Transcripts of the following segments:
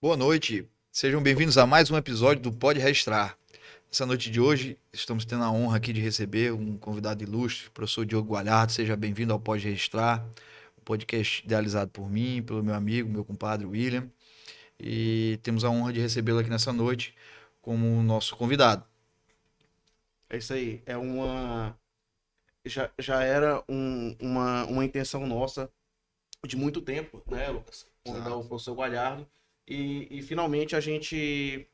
Boa noite, sejam bem-vindos a mais um episódio do Pode Registrar. Essa noite de hoje, estamos tendo a honra aqui de receber um convidado ilustre, o professor Diogo Galhardo. Seja bem-vindo ao Pode Registrar, um podcast idealizado por mim, pelo meu amigo, meu compadre William. E temos a honra de recebê-lo aqui nessa noite como nosso convidado. É isso aí. Já era uma intenção nossa de muito tempo, né, Lucas? Convidar o Exato. professor Galhardo. E finalmente a gente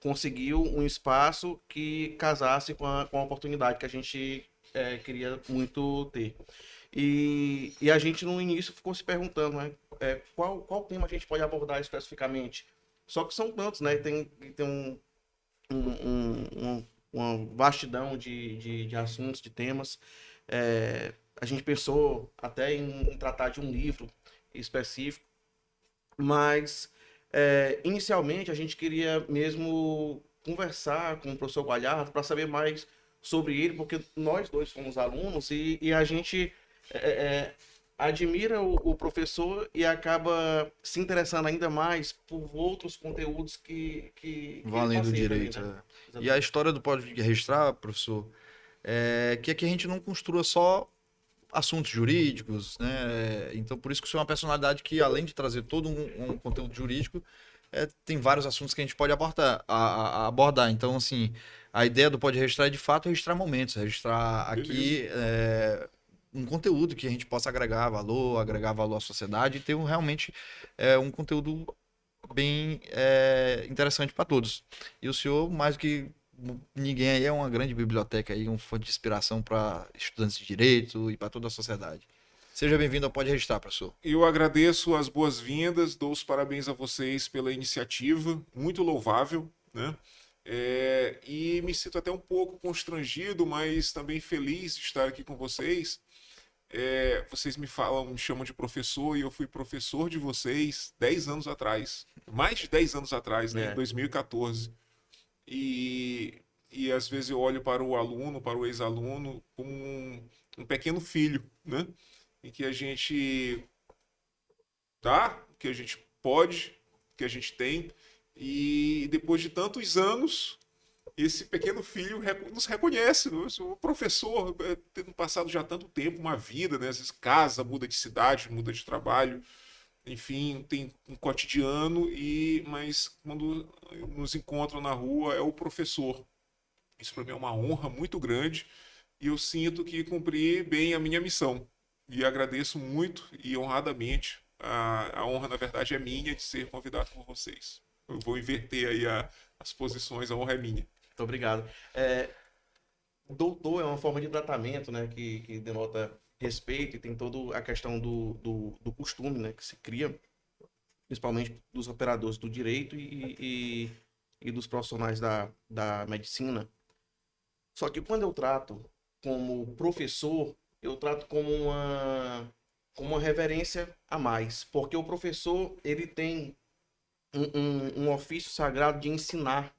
conseguiu um espaço que casasse com a oportunidade que a gente queria muito ter. E a gente no início ficou se perguntando, né? Qual tema a gente pode abordar especificamente? Só que são tantos, né? Tem um, um- um- uma vastidão de assuntos, de temas. A gente pensou até em tratar de um livro específico, mas inicialmente a gente queria mesmo conversar com o professor Galhardo para saber mais sobre ele, porque nós dois somos alunos e a gente é, é, admira o professor e acaba se interessando ainda mais por outros conteúdos que ele Valendo o passeja ali, direito. né? E a Exatamente. história do Pode Registrar, professor, é que aqui a gente não construa só assuntos jurídicos, né? Então, por isso que o senhor é uma personalidade que, além de trazer todo um conteúdo jurídico, tem vários assuntos que a gente pode abordar. Então, assim, a ideia do Pode Registrar é, de fato, registrar momentos, registrar Beleza. aqui um conteúdo que a gente possa agregar valor à sociedade e ter realmente um conteúdo bem interessante para todos. E o senhor, mais do que ninguém aí, é uma grande biblioteca aí, um fonte de inspiração para estudantes de direito e para toda a sociedade. Seja bem-vindo ao Pode Registrar, professor. Eu agradeço as boas-vindas, dou os parabéns a vocês pela iniciativa, muito louvável, né? E me sinto até um pouco constrangido, mas também feliz de estar aqui com vocês. Vocês me chamam de professor e eu fui professor de vocês 10 anos atrás, mais de 10 anos atrás, né? Em É, 2014. E, e às vezes eu olho para o aluno, para o ex-aluno, como um pequeno filho, né? Em que a gente dá, que a gente pode, que a gente tem. E depois de tantos anos, esse pequeno filho nos reconhece. Eu sou um professor, tendo passado já tanto tempo, uma vida, né? Às vezes casa, muda de cidade, muda de trabalho, enfim, tem um cotidiano, mas quando nos encontram na rua é o professor. Isso para mim é uma honra muito grande e eu sinto que cumpri bem a minha missão. E agradeço muito e honradamente. A honra, na verdade, é minha de ser convidado por vocês. Eu vou inverter aí as posições, a honra é minha. muito obrigado. É, doutor é uma forma de tratamento, né, que denota respeito e tem toda a questão do costume, né, que se cria, principalmente dos operadores do direito e dos profissionais da medicina. Só que quando eu trato como professor, eu trato como uma reverência a mais, porque o professor, ele tem um ofício sagrado de ensinar,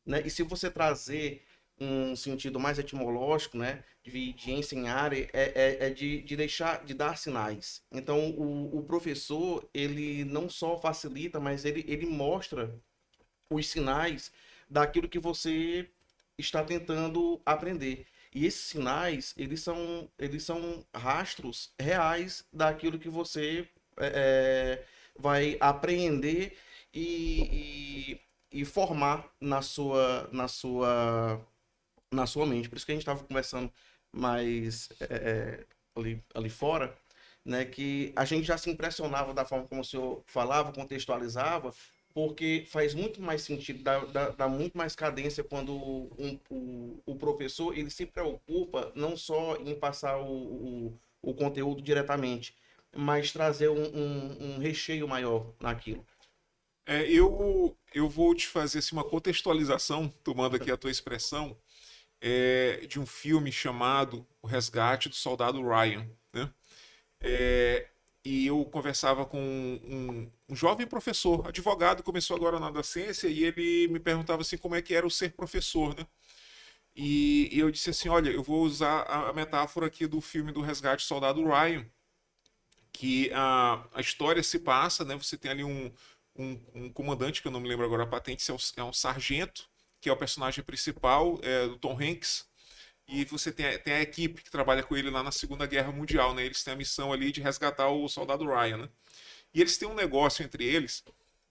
né? E se você trazer um sentido mais etimológico, né, de ensinar, é de deixar, de dar sinais. Então, o professor, ele não só facilita, mas ele mostra os sinais daquilo que você está tentando aprender. E esses sinais, eles são rastros reais daquilo que você vai apreender e formar na sua mente. Por isso que a gente estava conversando mais ali fora, né, que a gente já se impressionava da forma como o senhor falava, contextualizava, porque faz muito mais sentido, dá muito mais cadência quando o professor ele se preocupa não só em passar o conteúdo diretamente, mas trazer um recheio maior naquilo. Eu vou te fazer assim, uma contextualização, tomando aqui a tua expressão, de um filme chamado O Resgate do Soldado Ryan, né? É, e eu conversava com um jovem professor, advogado, começou agora na docência, e ele me perguntava assim como é que era o ser professor, né? E eu disse assim, olha, eu vou usar a metáfora aqui do filme do Resgate do Soldado Ryan, que a história se passa, né? Você tem ali um comandante, que eu não me lembro agora a patente, se é um sargento, que é o personagem principal, do Tom Hanks, e você tem a equipe que trabalha com ele lá na Segunda Guerra Mundial, né? Eles têm a missão ali de resgatar o soldado Ryan, né? E eles têm um negócio entre eles,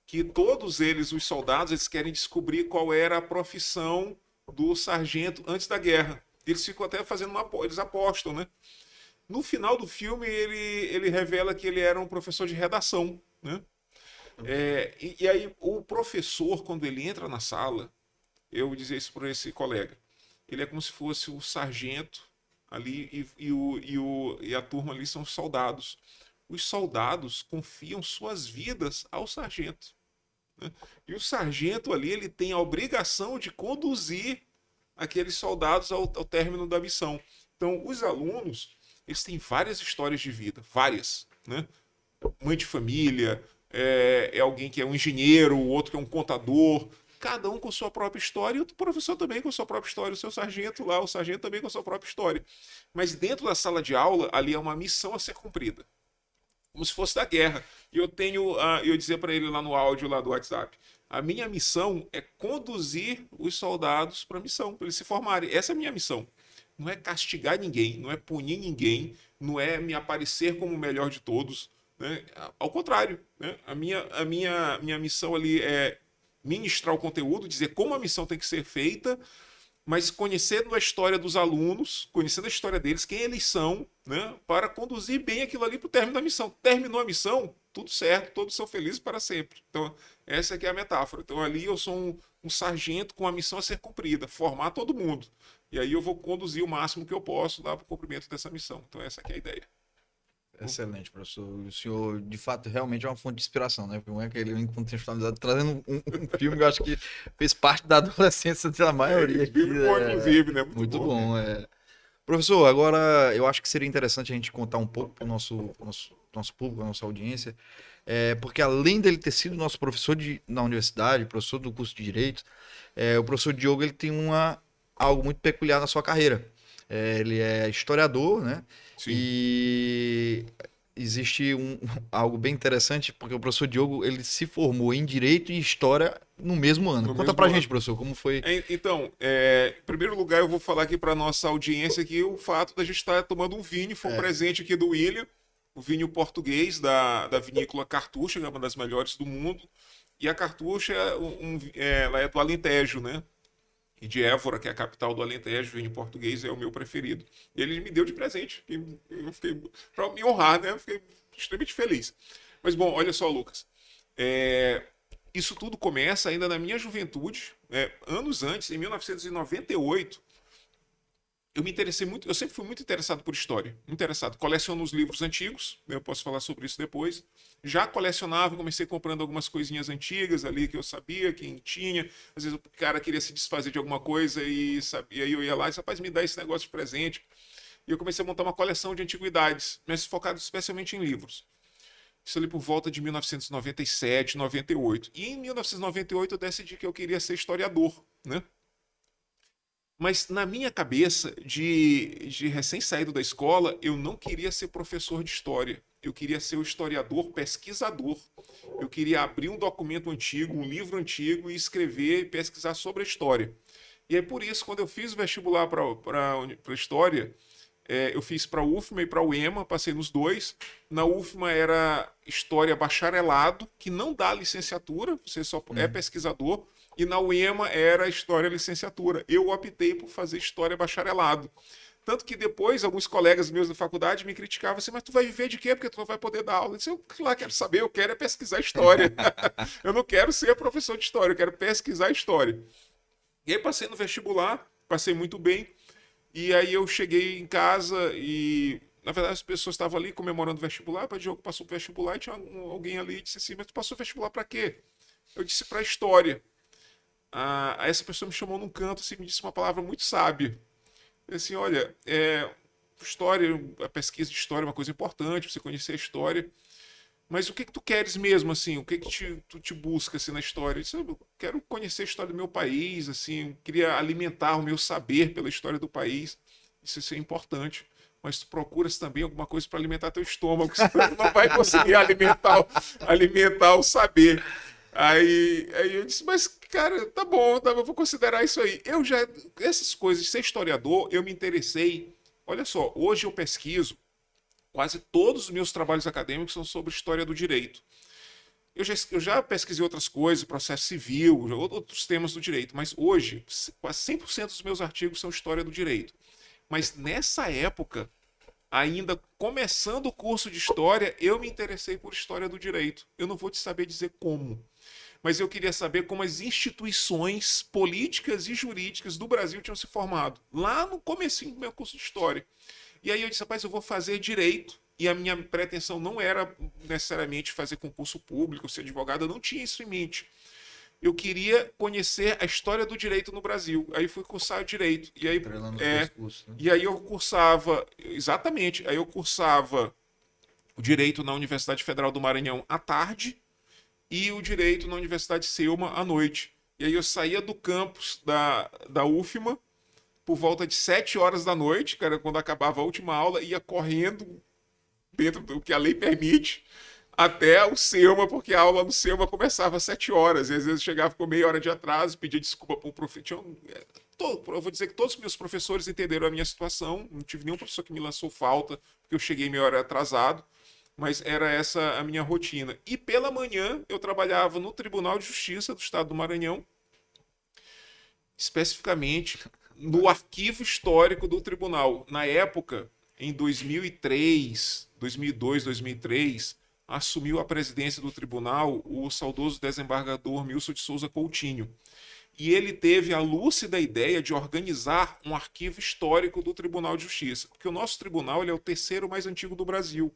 que todos eles, os soldados, eles querem descobrir qual era a profissão do sargento antes da guerra. Eles ficam até fazendo eles apostam, né? No final do filme, ele revela que ele era um professor de redação, né? E aí, o professor, quando ele entra na sala, eu dizia isso para esse colega, ele é como se fosse o sargento ali e a turma ali são os soldados. Os soldados confiam suas vidas ao sargento, né? E o sargento ali, ele tem a obrigação de conduzir aqueles soldados ao término da missão. Então, os alunos, eles têm várias histórias de vida, várias, né? Mãe de família, é alguém que é um engenheiro, o outro que é um contador, cada um com sua própria história, e o professor também com sua própria história, o seu sargento lá, o sargento também com sua própria história. Mas dentro da sala de aula, ali é uma missão a ser cumprida, como se fosse da guerra. E eu dizia para ele lá no áudio lá do WhatsApp, a minha missão é conduzir os soldados para a missão, para eles se formarem. Essa é a minha missão. Não é castigar ninguém, não é punir ninguém, não é me aparecer como o melhor de todos, né? Ao contrário, né? A minha missão ali é ministrar o conteúdo, dizer como a missão tem que ser feita, mas conhecendo a história dos alunos, conhecendo a história deles, quem eles são, né? Para conduzir bem aquilo ali para o término da missão. Terminou a missão, tudo certo, todos são felizes para sempre. Então, essa aqui é a metáfora. Então, ali eu sou um sargento com a missão a ser cumprida, formar todo mundo. E aí eu vou conduzir o máximo que eu posso lá para o cumprimento dessa missão. Então, essa aqui é a ideia. Excelente, professor. O senhor, de fato, realmente é uma fonte de inspiração, né? Porque não é aquele incontextualizado, trazendo um filme que eu acho que fez parte da adolescência da maioria aqui. Filme bom, inclusive, né? Muito bom. Professor, agora eu acho que seria interessante a gente contar um pouco para o nosso público, a nossa audiência, porque além dele ter sido nosso professor na universidade, professor do curso de Direito, o professor Diogo ele tem algo muito peculiar na sua carreira. Ele é historiador, né? Sim. E existe algo bem interessante, porque o professor Diogo ele se formou em Direito e História no mesmo ano. Conta pra gente, professor, como foi. Então, em primeiro lugar, eu vou falar aqui para nossa audiência que o fato da gente estar tomando um vinho foi um presente aqui do William, o vinho português da vinícola Cartucha, que é uma das melhores do mundo. E a Cartucha, ela é do Alentejo, né? E de Évora, que é a capital do Alentejo, vinho português é o meu preferido. E ele me deu de presente. Eu fiquei, para me honrar, né? Eu fiquei extremamente feliz. Mas, bom, olha só, Lucas. Isso tudo começa ainda na minha juventude, anos antes, em 1998. Eu me interessei muito, eu sempre fui muito interessado por história, coleciono os livros antigos, eu posso falar sobre isso depois. Já colecionava, comecei comprando algumas coisinhas antigas ali que eu sabia, quem tinha. Às vezes o cara queria se desfazer de alguma coisa e sabia, aí eu ia lá e disse, rapaz, me dá esse negócio de presente. E eu comecei a montar uma coleção de antiguidades, mas focado especialmente em livros. Isso ali por volta de 1997, 98. E em 1998 eu decidi que eu queria ser historiador, né? Mas na minha cabeça, de recém-saído da escola, eu não queria ser professor de história. Eu queria ser o historiador pesquisador. Eu queria abrir um documento antigo, um livro antigo e escrever e pesquisar sobre a história. E é por isso, quando eu fiz o vestibular para história, eu fiz para a UFMA e para a UEMA, passei nos dois. Na UFMA era história bacharelado, que não dá licenciatura, você só é pesquisador. E na UEMA era história licenciatura. Eu optei por fazer história bacharelado. Tanto que depois, alguns colegas meus da faculdade me criticavam assim, mas tu vai viver de quê? Porque tu não vai poder dar aula. Eu disse, eu lá quero saber, eu quero pesquisar história. Eu não quero ser professor de história, eu quero pesquisar história. E aí passei no vestibular, passei muito bem. E aí eu cheguei em casa e, na verdade, as pessoas estavam ali comemorando o vestibular. O Diogo passou pro vestibular e tinha alguém ali e disse assim, mas tu passou o vestibular para quê? Eu disse para história. Aí essa pessoa me chamou num canto assim, me disse uma palavra muito sábia. Assim, olha, história, a pesquisa de história é uma coisa importante, você conhecer a história, mas o que tu queres mesmo, assim, o que tu te busca assim, na história? Eu disse, eu quero conhecer a história do meu país, assim, queria alimentar o meu saber pela história do país, isso é importante. Mas tu procuras também alguma coisa para alimentar teu estômago, senão tu não vai conseguir alimentar o saber. Aí eu disse, mas, cara, tá bom, eu vou considerar isso aí. Essas coisas, ser historiador, eu me interessei. Olha só, hoje eu pesquiso, quase todos os meus trabalhos acadêmicos são sobre história do direito. Eu já pesquisei outras coisas, processo civil, outros temas do direito, mas hoje, quase 100% dos meus artigos são história do direito. Mas nessa época, ainda começando o curso de história, eu me interessei por história do direito. Eu não vou te saber dizer como, mas eu queria saber como as instituições políticas e jurídicas do Brasil tinham se formado, lá no comecinho do meu curso de história. E aí eu disse, rapaz, eu vou fazer direito. E a minha pretensão não era necessariamente fazer concurso público, ser advogado, eu não tinha isso em mente. Eu queria conhecer a história do direito no Brasil. Aí fui cursar direito. E aí, Treinando os dois cursos, né? e aí eu cursava, exatamente, aí eu cursava o direito na Universidade Federal do Maranhão à tarde e o direito na Universidade Selma à noite. E aí eu saía do campus da UFMA por volta de 7 horas da noite, cara, quando acabava a última aula, ia correndo dentro do que a lei permite até o Selma, porque a aula no Selma começava às 7 horas, e às vezes chegava com meia hora de atraso, pedia desculpa para o professor. Eu vou dizer que todos os meus professores entenderam a minha situação, não tive nenhum professor que me lançou falta, porque eu cheguei meia hora atrasado, mas era essa a minha rotina. E pela manhã eu trabalhava no Tribunal de Justiça do Estado do Maranhão, especificamente no arquivo histórico do tribunal. Na época, em 2003, 2002, 2003, assumiu a presidência do tribunal o saudoso desembargador Milson de Souza Coutinho. E ele teve a lúcida ideia de organizar um arquivo histórico do Tribunal de Justiça, porque o nosso tribunal ele é o terceiro mais antigo do Brasil.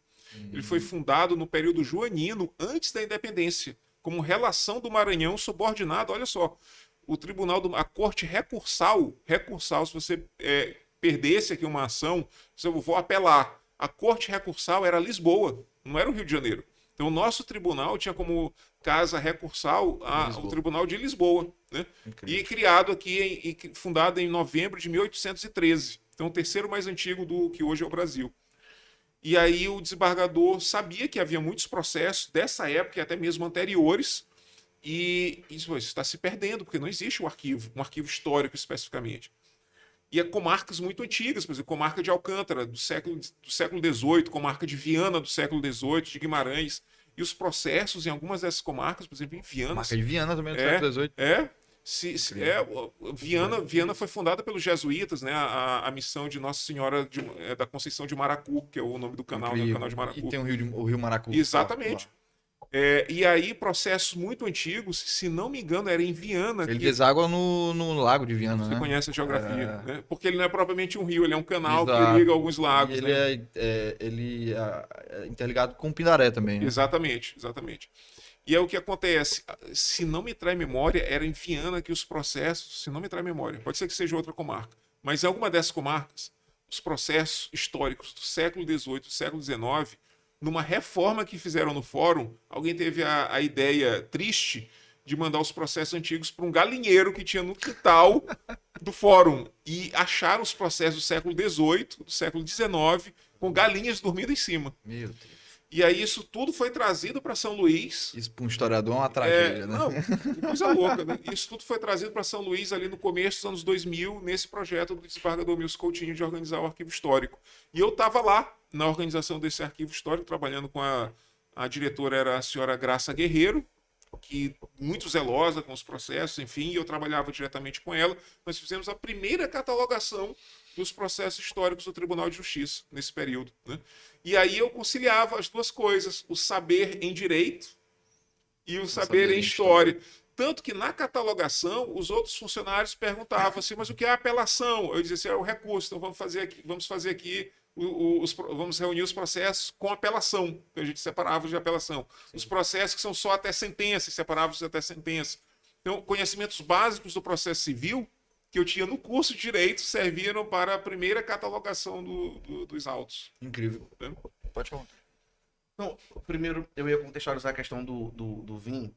Ele foi fundado no período joanino, antes da independência, como relação do Maranhão subordinado, olha só, o tribunal, a corte recursal, se você perdesse aqui uma ação, eu vou apelar. A corte recursal era Lisboa, não era o Rio de Janeiro. Então, o nosso tribunal tinha como casa recursal o Tribunal de Lisboa, né? E criado aqui, fundado em novembro de 1813. Então, o terceiro mais antigo do que hoje é o Brasil. E aí o desembargador sabia que havia muitos processos dessa época e até mesmo anteriores, e isso está se perdendo, porque não existe um arquivo histórico especificamente. E é comarcas muito antigas, por exemplo, comarca de Alcântara, do século XVIII, comarca de Viana, do século XVIII, de Guimarães. E os processos em algumas dessas comarcas, por exemplo, em Viana... Marca de Viana também, do século XVIII. Viana foi fundada pelos jesuítas, né? A missão de Nossa Senhora da Conceição de Maracu, que é o nome do canal, né? O canal de Maracu. E tem o Rio Maracu. Exatamente. E aí, processos muito antigos, se não me engano, era em Viana. Ele deságua no Lago de Viana, Você né? conhece a geografia, né? Porque ele não é propriamente um rio, ele é um canal Exato. que liga alguns lagos. E ele é interligado com o Pindaré também, né? Exatamente. E aí o que acontece? Se não me trai memória, era em Viana que os processos, se não me trai memória, pode ser que seja outra comarca, mas em alguma dessas comarcas, os processos históricos do século XVIII, do século XIX, numa reforma que fizeram no fórum, alguém teve a ideia triste de mandar os processos antigos para um galinheiro que tinha no quintal do fórum. E acharam os processos do século XVIII, do século XIX, com galinhas dormindo em cima. Meu Deus. E aí isso tudo foi trazido para São Luís. Isso para um historiador é uma tragédia, né? Não, que coisa louca, né? Isso tudo foi trazido para São Luís ali no começo dos anos 2000, nesse projeto do desembargador Milson Coutinho de organizar o arquivo histórico. E eu estava lá, na organização desse arquivo histórico, trabalhando com a diretora, era a senhora Graça Guerreiro, que muito zelosa com os processos, enfim, e eu trabalhava diretamente com ela. Nós fizemos a primeira catalogação dos processos históricos do Tribunal de Justiça nesse período, né? E aí eu conciliava as duas coisas, o saber em direito e o saber em história. Tanto que na catalogação, os outros funcionários perguntavam assim, mas o que é apelação? Eu dizia assim, é o recurso, então vamos fazer aqui, vamos reunir os processos com apelação, que a gente separava de apelação. Sim. Os processos que são só até sentença, separávamos até sentença. Então, conhecimentos básicos do processo civil que eu tinha no curso de Direito serviram para a primeira catalogação dos autos. Incrível. Pode falar. Não, primeiro eu ia contextualizar a questão do vinho.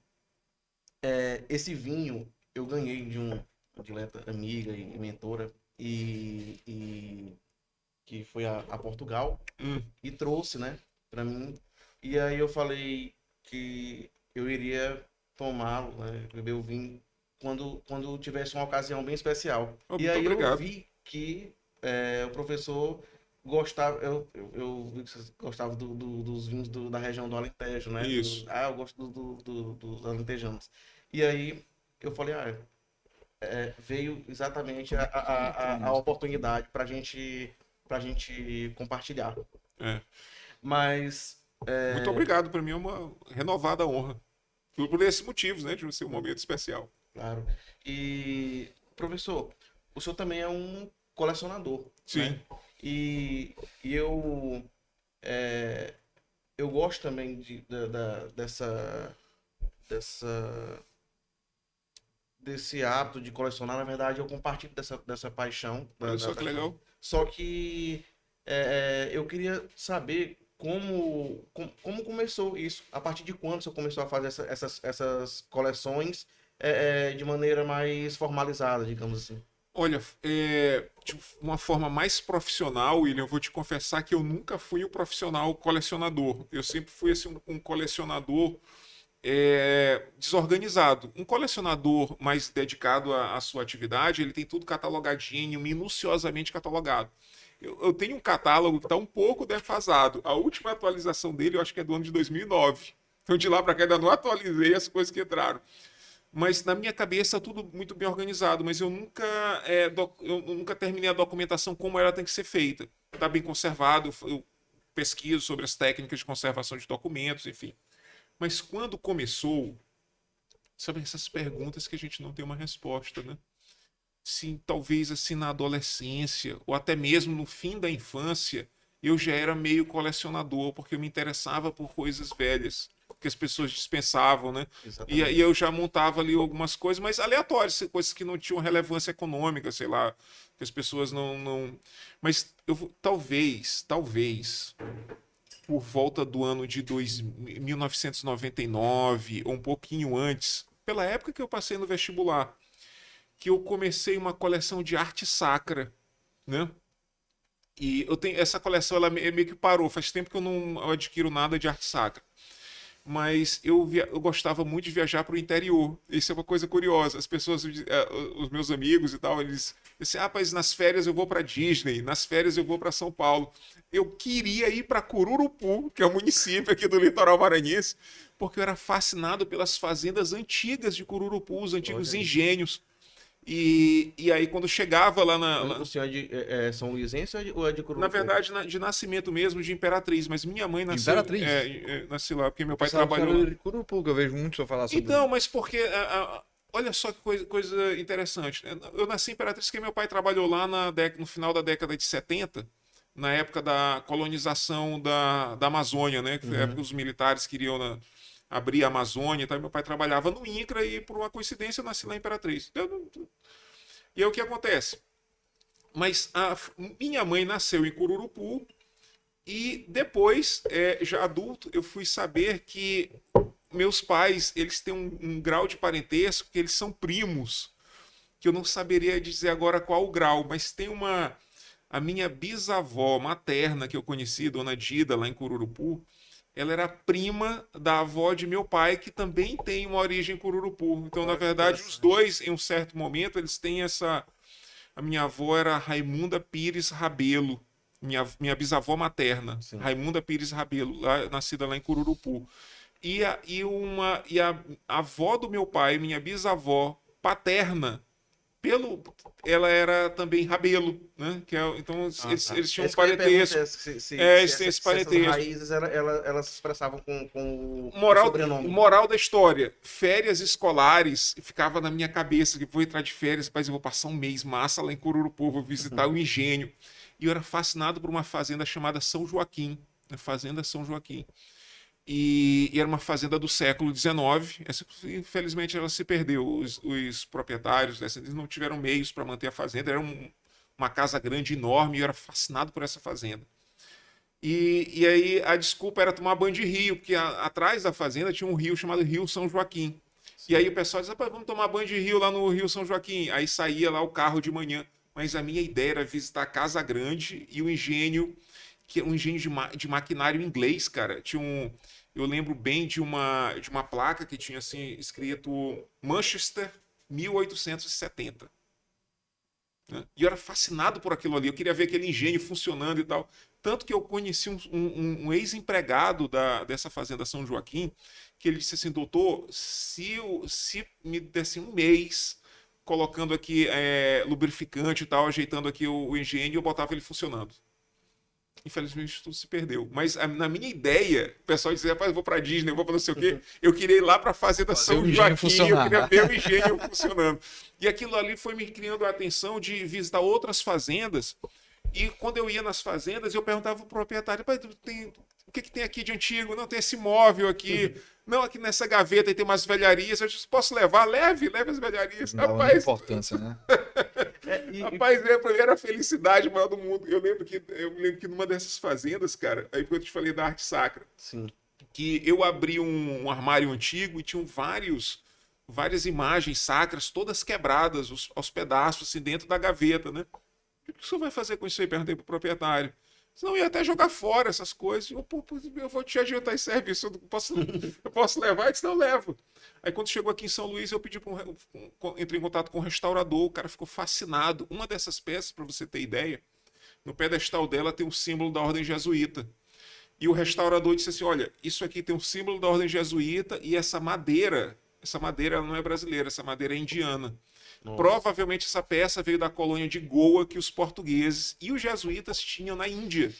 Esse vinho eu ganhei de uma atleta amiga e mentora e que foi a Portugal e trouxe, né, para mim. E aí eu falei que eu iria tomá-lo, né? Beber o vinho quando tivesse uma ocasião bem especial. Oh, E muito aí eu obrigado. vi que o professor gostava, eu vi que vocês gostavam dos vinhos da região do Alentejo, né? Isso. Eu gosto dos alentejanos. E aí eu falei, veio exatamente a oportunidade para gente compartilhar. É. Mas, Muito obrigado. Para mim é uma renovada honra. Por esses motivos, né? De ser um momento especial. claro. E, professor, o senhor também é um colecionador, Sim. né? E eu gosto também dessa, desse hábito de colecionar. Na verdade, eu compartilho dessa paixão. Olha só que legal. Só que eu queria saber como começou isso. A partir de quando você começou a fazer essas coleções de maneira mais formalizada, digamos assim? Olha, de uma forma mais profissional, William, eu vou te confessar que eu nunca fui um profissional colecionador. Eu sempre fui assim, um colecionador desorganizado. Um colecionador mais dedicado à sua atividade, ele tem tudo catalogadinho, minuciosamente catalogado. Eu tenho um catálogo que está um pouco defasado. A última atualização dele, eu acho que é do ano de 2009. Então, de lá para cá, ainda não atualizei as coisas que entraram. Mas na minha cabeça tudo muito bem organizado, mas eu nunca terminei a documentação como ela tem que ser feita. Está bem conservado, eu pesquiso sobre as técnicas de conservação de documentos, enfim. Mas quando começou, sabe essas perguntas que a gente não tem uma resposta, né? Sim, talvez assim na adolescência, ou até mesmo no fim da infância, eu já era meio colecionador, porque eu me interessava por coisas velhas, que as pessoas dispensavam, né? E aí Exatamente. eu já montava ali algumas coisas, mas aleatórias, coisas que não tinham relevância econômica, sei lá, que as pessoas não... Mas talvez, por volta do ano de 1999, ou um pouquinho antes, pela época que eu passei no vestibular, que eu comecei uma coleção de arte sacra, né? E eu tenho essa coleção, ela meio que parou. Faz tempo que eu não adquiro nada de arte sacra. Mas eu gostava muito de viajar para o interior. Isso é uma coisa curiosa. As pessoas, os meus amigos e tal, eles dizem: rapaz, nas férias eu vou para Disney, nas férias eu vou para São Paulo. Eu queria ir para Cururupu, que é um município aqui do litoral maranhense, porque eu era fascinado pelas fazendas antigas de Cururupu, os antigos Olha aí. engenhos. E aí, quando chegava lá O senhor é de São Luizense ou é de na Cururupu? verdade, de nascimento mesmo, de Imperatriz, mas minha mãe De nasceu, Imperatriz. nasceu lá, porque meu pai Pensava que trabalhou era lá. de Curupu, que eu vejo muito só falar sobre. Então, mas porque, olha só que coisa interessante, né? Eu nasci em Imperatriz porque meu pai trabalhou lá no final da década de 70, na época da colonização da Amazônia, né? Que foi a época que os militares queriam abrir a Amazônia, então meu pai trabalhava no INCRA e, por uma coincidência, eu nasci lá em Imperatriz. E aí o que acontece? Mas minha mãe nasceu em Cururupu e depois, já adulto, eu fui saber que meus pais, eles têm um grau de parentesco que eles são primos, que eu não saberia dizer agora qual o grau, mas tem a minha bisavó materna que eu conheci, Dona Dida, lá em Cururupu, ela era prima da avó de meu pai, que também tem uma origem em Cururupu. Então, na Olha que verdade, os interessante. dois, em um certo momento, eles têm essa... A minha avó era Raimunda Pires Rabelo, minha bisavó materna, Sim. Raimunda Pires Rabelo, nascida lá em Cururupu. E a avó do meu pai, minha bisavó paterna, ela era também Rabelo, né? Então Tá. eles É tinham um isso que eu ia perguntar, parentesco. se Eles têm esse essas parentesco. raízes elas se expressavam com o Moral, sobrenome. moral da história, férias escolares, ficava na minha cabeça que vou entrar de férias, mas eu vou passar um mês massa lá em Cururupu, vou visitar o engenho. E eu era fascinado por uma fazenda chamada São Joaquim, a Fazenda São Joaquim. E era uma fazenda do século XIX. Infelizmente ela se perdeu. Os proprietários eles não tiveram meios para manter a fazenda. Era uma casa grande, enorme, e eu era fascinado por essa fazenda. E aí a desculpa era tomar banho de rio, porque atrás da fazenda tinha um rio chamado Rio São Joaquim. E aí o pessoal dizia: vamos tomar banho de rio lá no Rio São Joaquim. Aí saía lá o carro de manhã. Mas a minha ideia era visitar a Casa Grande e o engenho, que é um engenho de maquinário inglês, cara. eu lembro bem de uma placa que tinha assim escrito Manchester 1870. Né? E eu era fascinado por aquilo ali, eu queria ver aquele engenho funcionando e tal. Tanto que eu conheci um ex-empregado dessa fazenda São Joaquim, que ele disse assim, doutor, se me desse um mês colocando aqui lubrificante e tal, ajeitando aqui o engenho, eu botava ele funcionando. Infelizmente tudo se perdeu. Mas na minha ideia, o pessoal dizia, rapaz, eu vou pra Disney, eu vou pra não sei o quê. Eu queria ir lá pra fazenda São Joaquim, eu queria ver o engenho funcionando. E aquilo ali foi me criando a atenção de visitar outras fazendas. E quando eu ia nas fazendas, eu perguntava pro proprietário, pai, o que tem aqui de antigo? Não, tem esse móvel aqui. Não, aqui nessa gaveta aí tem umas velharias. Eu disse, posso levar? Leve as velharias. Não dava importância, né? Rapaz, pra mim era a felicidade maior do mundo. Eu me lembro que numa dessas fazendas, cara, aí quando eu te falei da arte sacra, Sim. que eu abri um armário antigo e tinham várias imagens sacras, todas quebradas, aos pedaços, assim, dentro da gaveta, né? O que o senhor vai fazer com isso aí? Perguntei pro proprietário. Senão eu ia até jogar fora essas coisas. Eu vou te adiantar esse serviço. Eu posso levar? Ele disse, não, levo. Aí quando chegou aqui em São Luís, eu pedi entrei em contato com um restaurador. O cara ficou fascinado. Uma dessas peças, para você ter ideia, no pedestal dela tem um símbolo da ordem jesuíta. E o restaurador disse assim, olha, isso aqui tem um símbolo da ordem jesuíta e essa madeira ela não é brasileira, essa madeira é indiana. Nossa. Provavelmente essa peça veio da colônia de Goa que os portugueses e os jesuítas tinham na Índia.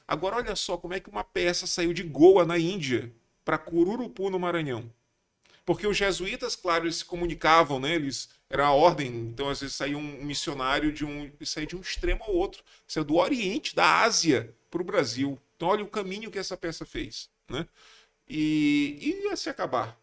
Agora olha só como é que uma peça saiu de Goa na Índia para Cururupu no Maranhão. Porque os jesuítas, claro, eles se comunicavam, né? Era a ordem, então às vezes saía um missionário saía de um extremo ao outro, saiu do Oriente, da Ásia para o Brasil. Então olha o caminho que essa peça fez, né? E ia se acabar.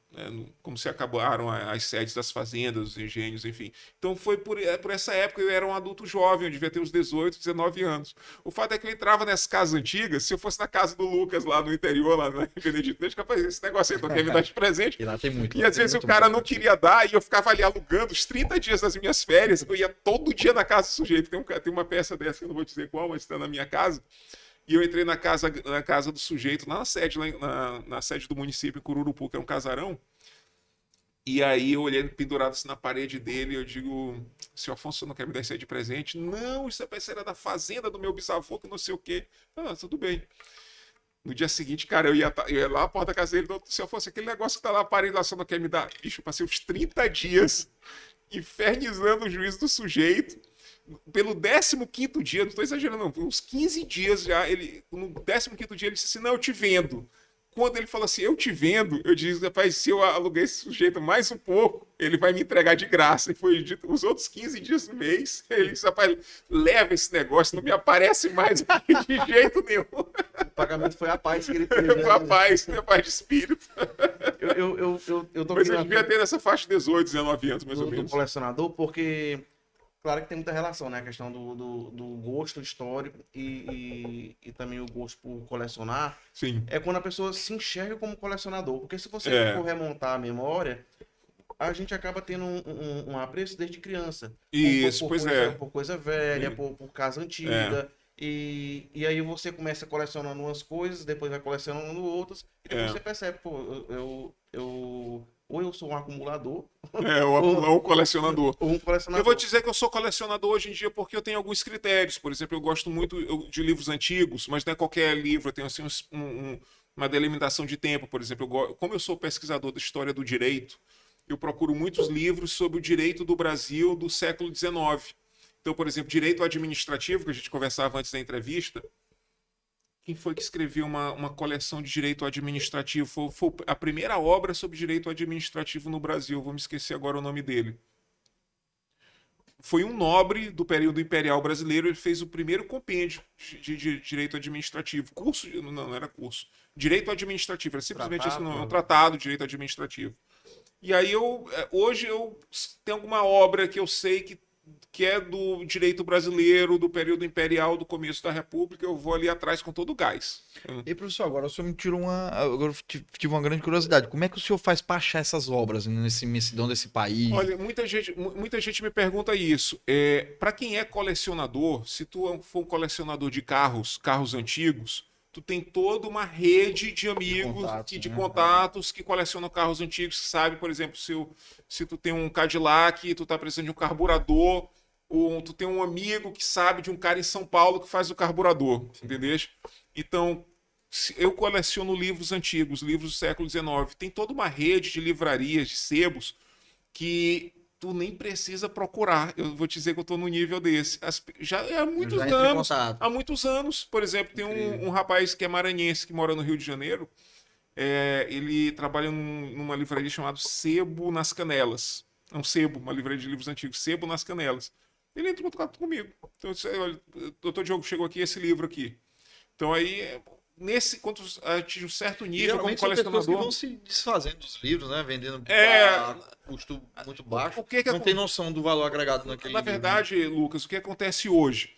Como se acabaram as sedes das fazendas, os engenhos, enfim. Então foi por essa época, eu era um adulto jovem, eu devia ter uns 18, 19 anos. O fato é que eu entrava nessas casas antigas, se eu fosse na casa do Lucas, lá no interior, lá em Benedito, deixa capaz, esse negócio aí, tu quer me dar de presente. E lá tem muito. E às vezes o cara não queria dar, e eu ficava ali alugando os 30 dias das minhas férias, eu ia todo dia na casa do sujeito. Tem uma peça dessa, que eu não vou dizer qual, mas está na minha casa. E eu entrei na casa do sujeito, lá na sede do município, em Cururupu, que é um casarão. E aí eu olhei pendurado assim na parede dele, eu digo, senhor Afonso, você não quer me dar isso aí de presente? Não, isso era da fazenda do meu bisavô, que não sei o quê. Ah, tudo bem. No dia seguinte, cara, eu ia lá à porta da casa dele, senhor Afonso, aquele negócio que tá lá na parede lá, você não quer me dar? Bicho, eu passei uns 30 dias infernizando o juízo do sujeito. Pelo 15º dia, não estou exagerando não, uns 15 dias já, no 15º dia ele disse assim, não, eu te vendo. Quando ele falou assim, eu te vendo, eu disse, rapaz, se eu aluguei esse sujeito mais um pouco, ele vai me entregar de graça. E foi dito, os outros 15 dias do mês, ele disse, rapaz, leva esse negócio, não me aparece mais aqui de jeito nenhum. O pagamento foi a paz que ele teve. Foi a paz de espírito. Eu tô Mas eu devia ter nessa faixa de 18, 19 anos, mais ou menos. Do colecionador, porque... Claro que tem muita relação, né? A questão do gosto histórico e também o gosto por colecionar. Sim. É quando a pessoa se enxerga como colecionador. Porque se você for remontar a memória, a gente acaba tendo um apreço desde criança. Isso, Por coisa velha, por casa antiga. E aí você começa colecionando umas coisas, depois vai colecionando outras. E depois você percebe, pô, ou eu sou um acumulador. Ou um colecionador. Ou um colecionador. Eu vou dizer que eu sou colecionador hoje em dia porque eu tenho alguns critérios. Por exemplo, eu gosto muito de livros antigos, mas não é qualquer livro. Eu tenho assim, uma delimitação de tempo. Por exemplo, como eu sou pesquisador da história do direito, eu procuro muitos livros sobre o direito do Brasil do século XIX. Então, por exemplo, direito administrativo, que a gente conversava antes da entrevista. Quem foi que escreveu uma coleção de direito administrativo? Foi a primeira obra sobre direito administrativo no Brasil. Vou me esquecer agora o nome dele. Foi um nobre do período imperial brasileiro. Ele fez o primeiro compêndio de direito administrativo. Curso? Não era curso. Direito administrativo. Era simplesmente tratado, isso, um tratado de direito administrativo. E aí, hoje eu tenho alguma obra que eu sei que é do direito brasileiro, do período imperial, do começo da República, eu vou ali atrás com todo o gás. E, professor, agora o senhor me tirou agora eu tive uma grande curiosidade. Como é que o senhor faz para achar essas obras nesse imensidão desse país? Olha, muita gente me pergunta isso. Para quem é colecionador, se tu for um colecionador de carros antigos, tu tem toda uma rede de amigos, contatos, de né? contatos que colecionam carros antigos, que sabe, por exemplo, se tu tem um Cadillac, tu tá precisando de um carburador, ou tu tem um amigo que sabe de um cara em São Paulo que faz o carburador, entendeu? Então, eu coleciono livros antigos, livros do século XIX. Tem toda uma rede de livrarias, de sebos, que tu nem precisa procurar. Eu vou te dizer que eu estou no nível desse. Já é há muitos já entra em anos. contato. Há muitos anos. Por exemplo, tem um rapaz que é maranhense, que mora no Rio de Janeiro. Ele trabalha numa livraria chamada Sebo nas Canelas. É um sebo, uma livraria de livros antigos. Sebo nas Canelas. Ele entra em contato comigo. Então, eu disse, olha, doutor Diogo, chegou aqui esse livro aqui. Então aí, quando atinge um certo nível como Geralmente são pessoas que colecionador. vão se desfazendo dos livros, né? Vendendo É, a custo muito baixo. o que Não tem noção do valor agregado naquele Na livro, né? verdade, Lucas, o que acontece hoje?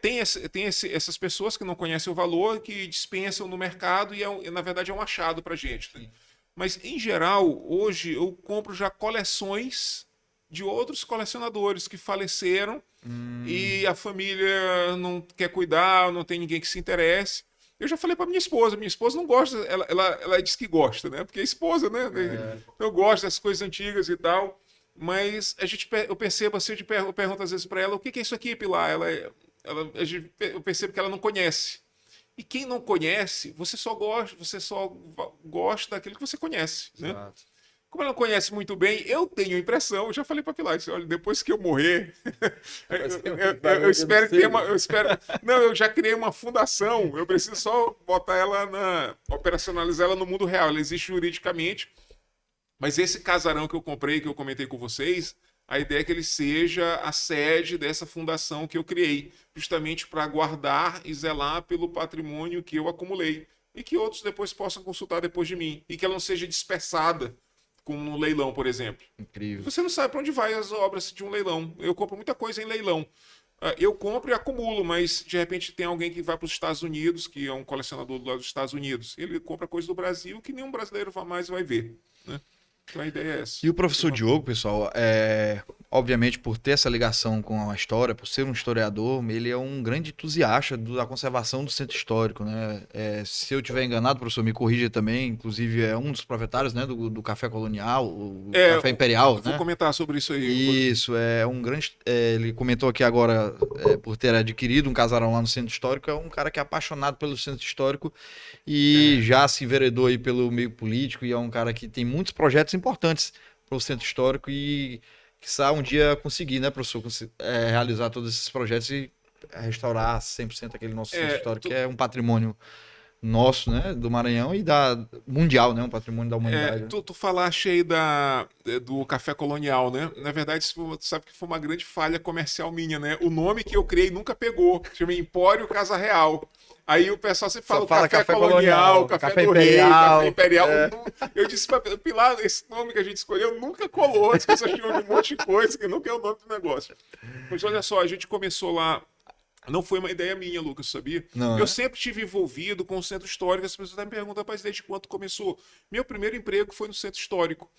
Tem essas pessoas que não conhecem o valor, que dispensam no mercado e, na verdade, é um achado para gente. Né? Mas, em geral, hoje eu compro já coleções de outros colecionadores que faleceram e a família não quer cuidar, não tem ninguém que se interesse. Eu já falei para minha esposa não gosta, ela diz que gosta, né? Porque é esposa, né? Eu gosto das coisas antigas e tal. Mas eu percebo assim, eu pergunto às vezes para ela, o que é isso aqui, Pilar? Eu percebo que ela não conhece. E quem não conhece, você só gosta daquilo que você conhece, né? Exato. Como ela não conhece muito bem, eu tenho a impressão, eu já falei para Pilar, olha, depois que eu morrer, eu espero ter não, eu já criei uma fundação, eu preciso só botar ela operacionalizar ela no mundo real, ela existe juridicamente. Mas esse casarão que eu comprei, que eu comentei com vocês, a ideia é que ele seja a sede dessa fundação que eu criei, justamente para guardar e zelar pelo patrimônio que eu acumulei e que outros depois possam consultar depois de mim e que ela não seja dispersada, como no leilão, por exemplo. Incrível. Você não sabe para onde vai as obras de um leilão. Eu compro muita coisa em leilão. Eu compro e acumulo, mas de repente tem alguém que vai para os Estados Unidos, que é um colecionador dos Estados Unidos. Ele compra coisa do Brasil que nenhum brasileiro mais vai ver, né? Então a ideia é essa. E o professor Diogo, pessoal, obviamente por ter essa ligação com a história, por ser um historiador, ele é um grande entusiasta da conservação do centro histórico, né? Se eu estiver enganado, professor, me corrija também. Inclusive é um dos proprietários, né, do Café Colonial, o Café Imperial, Vou né? comentar sobre isso aí. Isso, é um grande. Ele comentou aqui agora, por ter adquirido um casarão lá no centro histórico, é um cara que é apaixonado pelo centro histórico e já se enveredou aí pelo meio político, e é um cara que tem muitos projetos importantes para o centro histórico e quiçá um dia conseguir, né, professor, realizar todos esses projetos e restaurar 100% aquele nosso centro histórico, que é um patrimônio nosso, né, do Maranhão e mundial, né, um patrimônio da humanidade. Tu falaste aí do Café Colonial, né? Na verdade, tu sabe que foi uma grande falha comercial minha, né? O nome que eu criei nunca pegou. Chama Empório Casa Real. Aí o pessoal sempre fala, fala Café Colonial, Café do Rei, Café Imperial. Eu disse pra Pilar, esse nome que a gente escolheu nunca colou. As pessoas tinham um monte de coisa que nunca é o nome do negócio. Mas olha só, a gente começou lá. Não foi uma ideia minha, Lucas, sabia? Não, eu sempre estive envolvido com o centro histórico. As pessoas até me perguntam, mas desde quando começou? Meu primeiro emprego foi no centro histórico.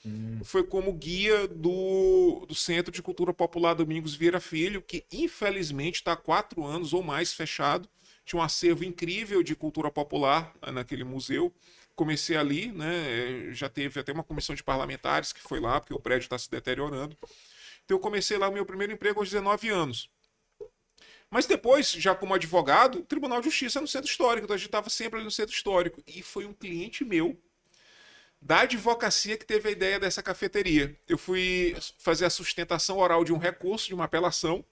Foi como guia do Centro de Cultura Popular Domingos Vieira Filho, que infelizmente está há 4 anos ou mais fechado. Tinha um acervo incrível de cultura popular naquele museu. Comecei ali, né? Já teve até uma comissão de parlamentares que foi lá, porque o prédio está se deteriorando. Então eu comecei lá o meu primeiro emprego aos 19 anos. Mas depois, já como advogado, o Tribunal de Justiça no Centro Histórico. Então a gente estava sempre ali no Centro Histórico. E foi um cliente meu da advocacia que teve a ideia dessa cafeteria. Eu fui fazer a sustentação oral de um recurso, de uma apelação.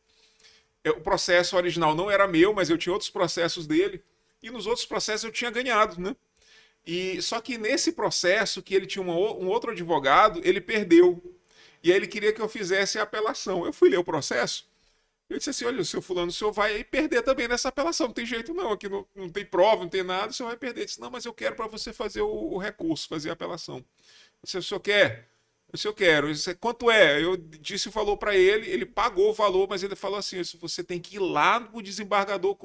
O processo original não era meu, mas eu tinha outros processos dele. E nos outros processos eu tinha ganhado, né? Só que nesse processo, que ele tinha um outro advogado, ele perdeu. E aí ele queria que eu fizesse a apelação. Eu fui ler o processo. Eu disse assim, olha, o seu fulano, o senhor vai perder também nessa apelação. Não tem jeito não, aqui não tem prova, não tem nada, o senhor vai perder. Eu disse, não, mas eu quero para você fazer o recurso, fazer a apelação. Eu disse, o senhor quer? Eu disse, eu quero. Eu disse, quanto é? Eu disse o valor para ele pagou o valor, mas ele falou assim, você tem que ir lá no desembargador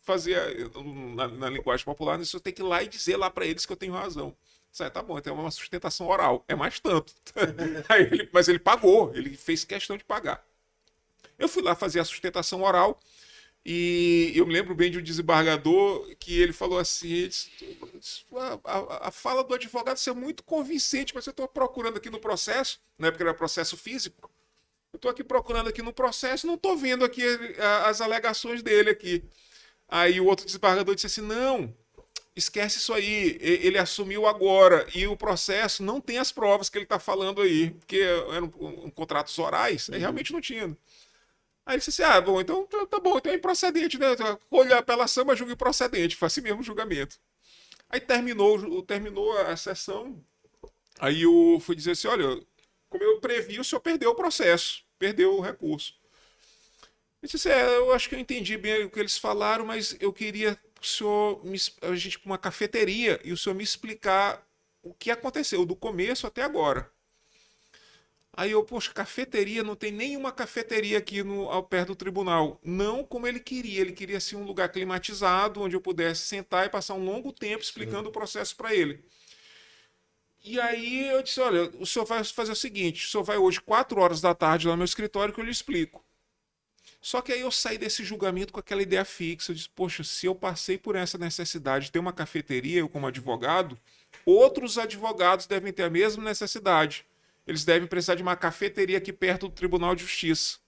fazer, na linguagem popular, você tem que ir lá e dizer lá para eles que eu tenho razão. Disse, tá bom, então é uma sustentação oral, é mais tanto. Mas ele pagou, ele fez questão de pagar. Eu fui lá fazer a sustentação oral, E eu me lembro bem de um desembargador que ele falou assim: a fala do advogado é muito convincente, mas eu estou procurando aqui no processo, na época era processo físico, eu estou aqui procurando aqui no processo, não estou vendo aqui as alegações dele aqui. Aí o outro desembargador disse assim: não, esquece isso aí, ele assumiu agora e o processo não tem as provas que ele está falando aí, porque eram contratos orais, aí realmente não tinha. Aí ele disse assim: bom, então tá bom, então é improcedente, né? Olha a apelação, mas julga improcedente, faz assim mesmo o julgamento. Aí terminou a sessão, aí eu fui dizer assim: olha, como eu previ, o senhor perdeu o processo, perdeu o recurso. Ele disse assim: eu acho que eu entendi bem o que eles falaram, mas eu queria o senhor, a gente para uma cafeteria, e o senhor me explicar o que aconteceu, do começo até agora. Aí eu, poxa, cafeteria, não tem nenhuma cafeteria aqui ao pé do tribunal. Não como ele queria assim um lugar climatizado, onde eu pudesse sentar e passar um longo tempo explicando o processo para ele. E aí eu disse: olha, o senhor vai fazer o seguinte, o senhor vai hoje 4 horas da tarde lá no meu escritório que eu lhe explico. Só que aí eu saí desse julgamento com aquela ideia fixa. Eu disse: poxa, se eu passei por essa necessidade de ter uma cafeteria, eu como advogado, outros advogados devem ter a mesma necessidade. Eles devem precisar de uma cafeteria aqui perto do Tribunal de Justiça.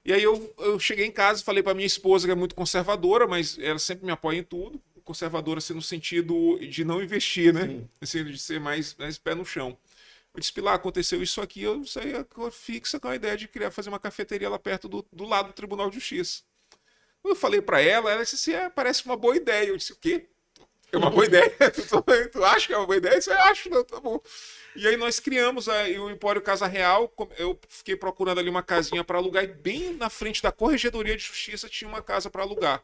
E aí eu cheguei em casa e falei para minha esposa, que é muito conservadora, mas ela sempre me apoia em tudo. Conservadora assim, no sentido de não investir, né? Assim, de ser mais pé no chão. Eu disse: Pilar, aconteceu isso aqui, eu saí fixa com a ideia de criar, fazer uma cafeteria lá perto do lado do Tribunal de Justiça. Eu falei para ela disse assim: parece uma boa ideia. Eu disse: o quê? É uma boa ideia? Tu acha que é uma boa ideia? Isso eu acho, não, tá bom. E aí nós criamos o Empório Casa Real. Eu fiquei procurando ali uma casinha para alugar e bem na frente da Corregedoria de Justiça tinha uma casa para alugar.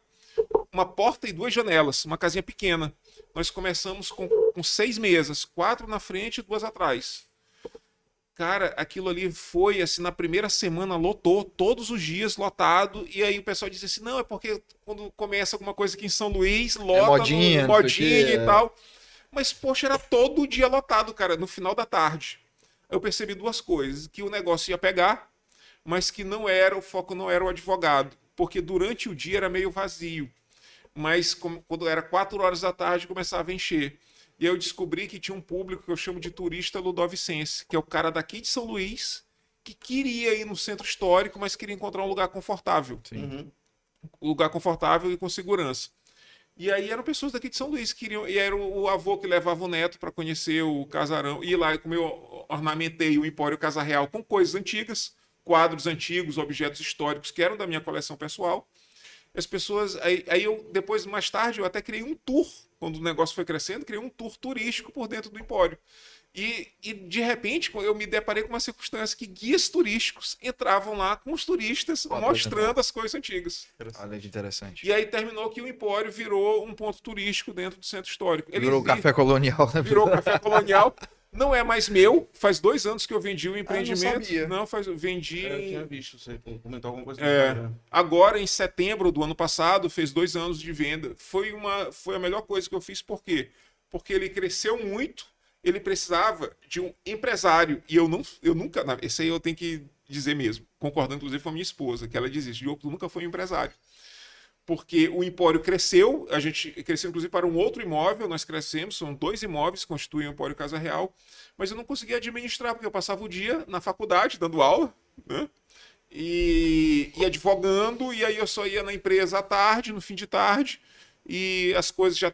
Uma porta e 2 janelas, uma casinha pequena. Nós começamos com 6 mesas, 4 na frente e 2 atrás. Cara, aquilo ali foi, assim, na primeira semana lotou, todos os dias lotado, e aí o pessoal dizia assim: não, é porque quando começa alguma coisa aqui em São Luís, lota, modinha, modinha e tal. Mas, poxa, era todo dia lotado, cara, no final da tarde. Eu percebi 2 coisas: que o negócio ia pegar, mas que o foco não era o advogado, porque durante o dia era meio vazio, mas quando era 4 horas da tarde começava a encher. E aí eu descobri que tinha um público que eu chamo de turista ludovicense, que é o cara daqui de São Luís, que queria ir no centro histórico, mas queria encontrar um lugar confortável. Uhum. Um lugar confortável e com segurança. E aí eram pessoas daqui de São Luís que queriam. E era o avô que levava o neto para conhecer o casarão. E lá, como eu ornamentei o Empório Casa Real com coisas antigas, quadros antigos, objetos históricos que eram da minha coleção pessoal. As pessoas. Aí eu, depois, mais tarde, eu até criei um tour. Quando o negócio foi crescendo, criei um tour turístico por dentro do Empório. E de repente, eu me deparei com uma circunstância que guias turísticos entravam lá com os turistas mostrando as coisas antigas. Olha que interessante. E aí terminou que o Empório virou um ponto turístico dentro do centro histórico. Virou café colonial, né? Virou café colonial. Não é mais meu. Faz 2 anos que eu vendi o empreendimento. Não sabia. Não, vendi. Eu tinha visto você comentar alguma coisa. Agora, em setembro do ano passado, fez 2 anos de venda. Foi a melhor coisa que eu fiz. Por quê? Porque ele cresceu muito. Ele precisava de um empresário. E eu nunca. Esse aí eu tenho que dizer mesmo. Concordando, inclusive, com a minha esposa, que ela diz isso: Diogo, tu nunca foi um empresário. Porque o Empório cresceu, a gente cresceu inclusive para um outro imóvel, nós crescemos, são 2 imóveis que constituem o Empório Casa Real, mas eu não conseguia administrar, porque eu passava o dia na faculdade, dando aula, né? E advogando, e aí eu só ia na empresa à tarde, no fim de tarde, e as coisas já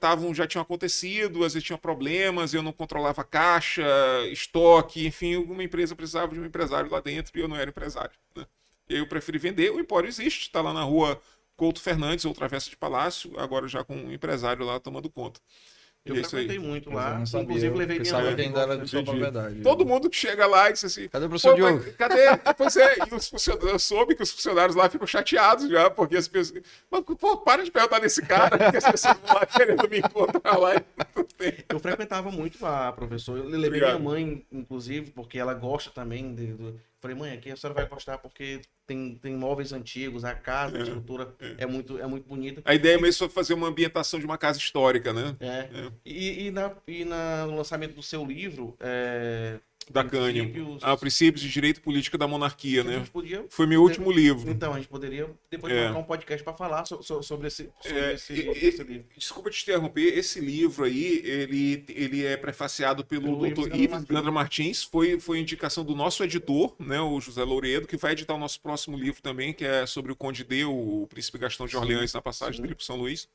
tinham acontecido, às vezes tinham problemas, eu não controlava caixa, estoque, enfim, uma empresa precisava de um empresário lá dentro e eu não era empresário, né? E aí eu preferi vender, o Empório existe, está lá na rua Couto Fernandes, ou Travessa de Palácio, agora já com um empresário lá tomando conta. Eu frequentei muito lá, sabia, inclusive levei minha mãe. Que ainda era de sua propriedade. Todo mundo que chega lá e diz assim: cadê o professor Diogo? Cadê? Pois é, e os funcionários, eu soube que os funcionários lá ficam chateados já, porque as pessoas. Mas, pô, para de perguntar nesse cara, porque as pessoas vão lá querendo me encontrar lá e não tem. Eu frequentava muito lá, professor. Eu levei minha mãe, inclusive, porque ela gosta também. Falei: mãe, aqui a senhora vai gostar porque tem móveis antigos, a casa, a estrutura é muito bonita. A ideia mesmo foi fazer uma ambientação de uma casa histórica, né? No lançamento do seu livro, Da Kahneman. Princípios de Direito e Política da Monarquia, A né? gente podia... Foi meu último livro. Então, a gente poderia depois marcar um podcast para falar sobre esse livro. Desculpa te interromper, esse livro aí, ele é prefaciado pelo Dr. Ives Gandra Martins, foi indicação do nosso editor, né, o José Louredo, que vai editar o nosso próximo livro também, que é sobre o Conde D, o Príncipe Gastão de Orleans, na passagem dele para São Luís.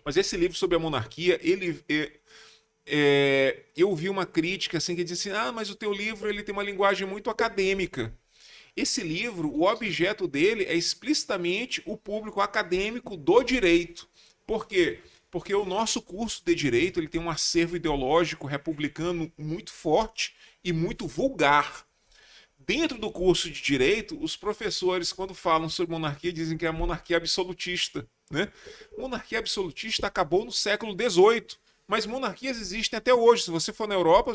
Mas esse livro sobre a monarquia, eu vi uma crítica assim, que disse assim, mas o teu livro ele tem uma linguagem muito acadêmica. Esse livro, o objeto dele é explicitamente o público acadêmico do direito. Por quê? Porque o nosso curso de direito ele tem um acervo ideológico republicano muito forte e muito vulgar. Dentro do curso de direito, os professores, quando falam sobre monarquia, dizem que é a monarquia absolutista, né? Monarquia absolutista acabou no século XVIII, mas monarquias existem até hoje. Se você for na Europa,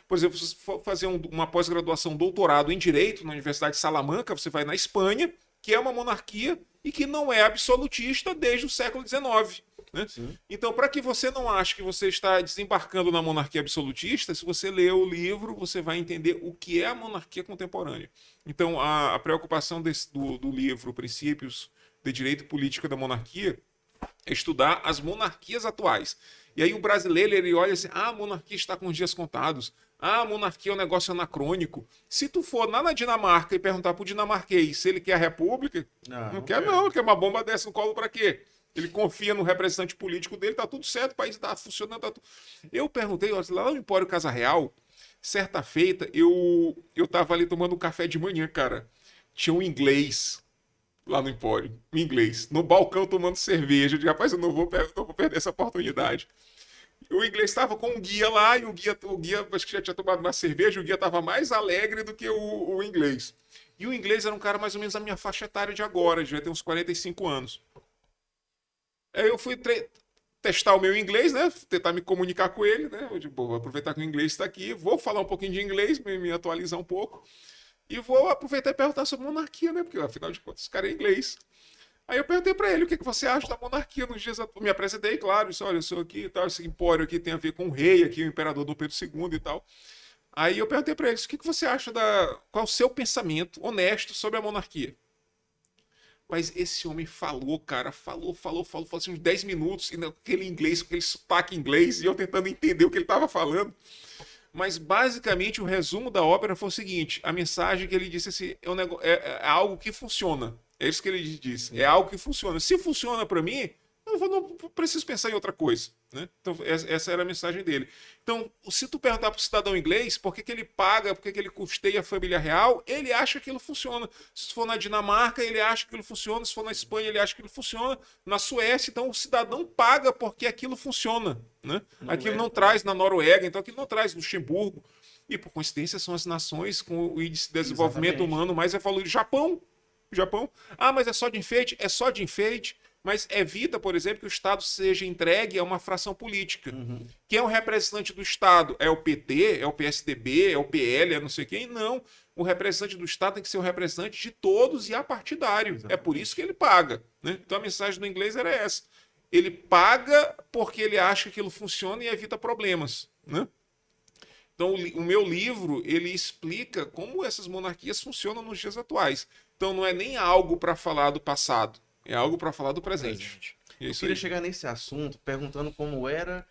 por exemplo, se você for fazer uma pós-graduação, doutorado em Direito na Universidade de Salamanca, você vai na Espanha, que é uma monarquia e que não é absolutista desde o século XIX. Né? Então, para que você não ache que você está desembarcando na monarquia absolutista, se você ler o livro, você vai entender o que é a monarquia contemporânea. Então, a preocupação do livro Princípios de Direito e Política da Monarquia é estudar as monarquias atuais. E aí o brasileiro, ele olha assim, a monarquia está com os dias contados, a monarquia é um negócio anacrônico. Se tu for lá na Dinamarca e perguntar pro dinamarquês se ele quer a república, não quer não, ele quer uma bomba dessa no colo para quê? Ele confia no representante político dele, tá tudo certo, o país tá funcionando, tá tudo... Eu perguntei, lá no Empório Casa Real, certa feita, eu tava ali tomando um café de manhã, cara. Tinha um inglês lá no Empório, um inglês, no balcão tomando cerveja. Eu disse, rapaz, eu não vou perder essa oportunidade. O inglês estava com um guia lá, e o guia acho que já tinha tomado uma cerveja, o guia estava mais alegre do que o inglês. E o inglês era um cara mais ou menos da minha faixa etária de agora, já tem uns 45 anos. Aí eu fui testar o meu inglês, né? Tentar me comunicar com ele, né? Eu digo, vou aproveitar que o inglês está aqui, vou falar um pouquinho de inglês, me atualizar um pouco. E vou aproveitar e perguntar sobre monarquia, né? Porque, afinal de contas, esse cara é inglês. Aí eu perguntei para ele o que você acha da monarquia nos dias atuais. Me apresentei, claro, disse, olha, eu sou aqui e tal, esse empório aqui tem a ver com o rei, aqui, o imperador Dom Pedro II e tal. Aí eu perguntei para ele, o que você acha qual é o seu pensamento honesto sobre a monarquia? Mas esse homem falou, cara, falou assim uns 10 minutos, e aquele inglês, com aquele sotaque inglês, e eu tentando entender o que ele estava falando. Mas basicamente o resumo da ópera foi o seguinte, a mensagem que ele disse assim, é algo que funciona. É isso que ele disse, é algo que funciona. Se funciona para mim, eu não preciso pensar em outra coisa. Né? Então essa era a mensagem dele. Então, se tu perguntar para o cidadão inglês por que ele paga, por que ele custeia a família real, ele acha que aquilo funciona. Se for na Dinamarca, ele acha que aquilo funciona. Se for na Espanha, ele acha que aquilo funciona. Na Suécia, então o cidadão paga porque aquilo funciona. Né? Aquilo não traz na Noruega, então aquilo não traz no Luxemburgo. E por coincidência são as nações com o índice de desenvolvimento humano mais evoluído. Japão. Mas é só de enfeite? É só de enfeite. Mas evita, por exemplo, que o Estado seja entregue a uma fração política. Quem é o representante do Estado? É o PT? É o PSDB? É o PL? É não sei quem? Não. O representante do Estado tem que ser o representante de todos e apartidário. Exatamente. É por isso que ele paga. Né? Então a mensagem do inglês era essa. Ele paga porque ele acha que aquilo funciona e evita problemas. Né? Então o meu livro, ele explica como essas monarquias funcionam nos dias atuais. Então não é nem algo para falar do passado. É algo para falar do presente. Eu queria chegar nesse assunto perguntando como era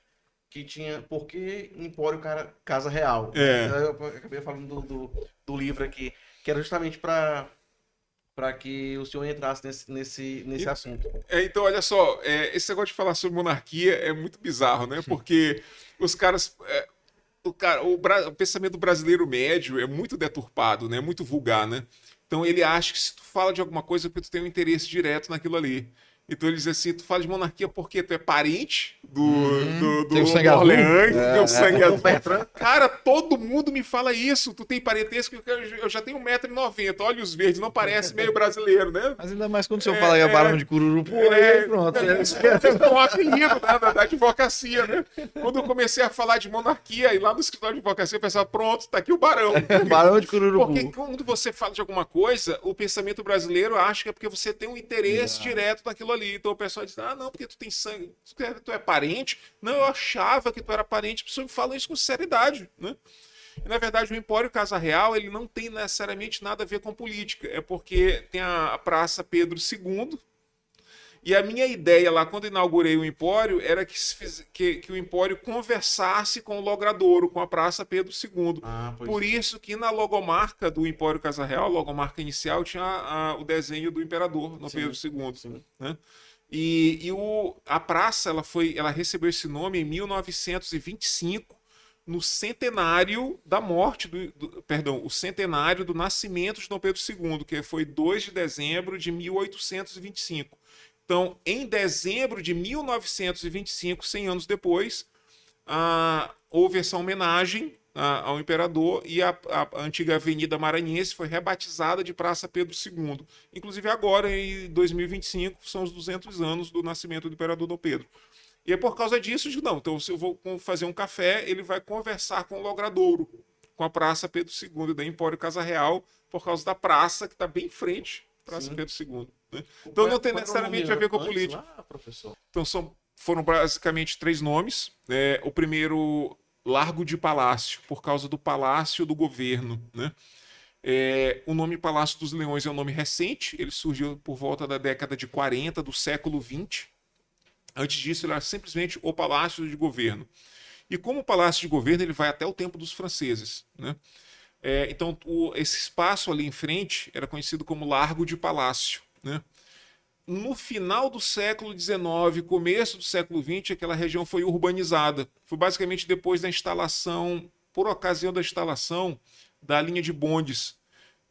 que tinha... Por que Empório Casa Real? Eu acabei falando do livro aqui, que era justamente para que o senhor entrasse nesse assunto. Então, olha só, esse negócio de falar sobre monarquia é muito bizarro, né? Porque os caras... O pensamento brasileiro médio é muito deturpado, né? Muito vulgar, né? Então ele acha que se tu fala de alguma coisa é porque tu tem um interesse direto naquilo ali. Então ele diz assim, tu fala de monarquia porque tu é parente do Orleans, teu sangue azul. Cara, todo mundo me fala isso. Tu tem parentesco, eu já tenho 1,90 m. Olhos verdes, não parece meio brasileiro, né? Mas ainda mais quando o senhor fala que é barão de Cururupu, pronto. É um apelido da advocacia, né? Quando eu comecei a falar de monarquia, e lá no escritório de advocacia, eu pensava, pronto, tá aqui o barão. Barão de Cururupu. Porque quando você fala de alguma coisa, o pensamento brasileiro acha que é porque você tem um interesse direto naquilo ali. Então o pessoal diz, não, porque tu tem sangue, tu é parente. Não, eu achava que tu era parente. A pessoa me fala isso com sinceridade, né? E, na verdade, o Empório Casa Real ele não tem necessariamente nada a ver com política. É porque tem a Praça Pedro II. E a minha ideia lá, quando inaugurei o Empório, era que o Empório conversasse com o Logradouro, com a Praça Pedro II. Ah, pois. Por isso que na logomarca do Empório Casa Real, a logomarca inicial, tinha o desenho do imperador, no Sim, Pedro II. sim. Né? A praça ela recebeu esse nome em 1925, no centenário da morte perdão, o centenário do nascimento de Dom Pedro II, que foi 2 de dezembro de 1825. Então, em dezembro de 1925, 100 anos depois, houve essa homenagem ao imperador e a antiga Avenida Maranhense foi rebatizada de Praça Pedro II. Inclusive agora, em 2025, são os 200 anos do nascimento do imperador Dom Pedro. E é por causa disso, eu digo, não, então se eu vou fazer um café, ele vai conversar com o Logradouro, com a Praça Pedro II, da Empório Casa Real, por causa da praça que está bem em frente, Praça Sim. Pedro II. Né? Então não tem necessariamente a ver com a política. Professor? Então foram basicamente 3 nomes. O primeiro, Largo de Palácio, por causa do Palácio do Governo. Né? O nome Palácio dos Leões é um nome recente, ele surgiu por volta da década de 40 do século XX. Antes disso, ele era simplesmente o Palácio de Governo. E como o Palácio de Governo, ele vai até o tempo dos franceses. Né? Então, esse espaço ali em frente era conhecido como Largo de Palácio. Né? No final do século XIX, começo do século XX, aquela região foi urbanizada. Foi basicamente depois da instalação, por ocasião da instalação da linha de bondes,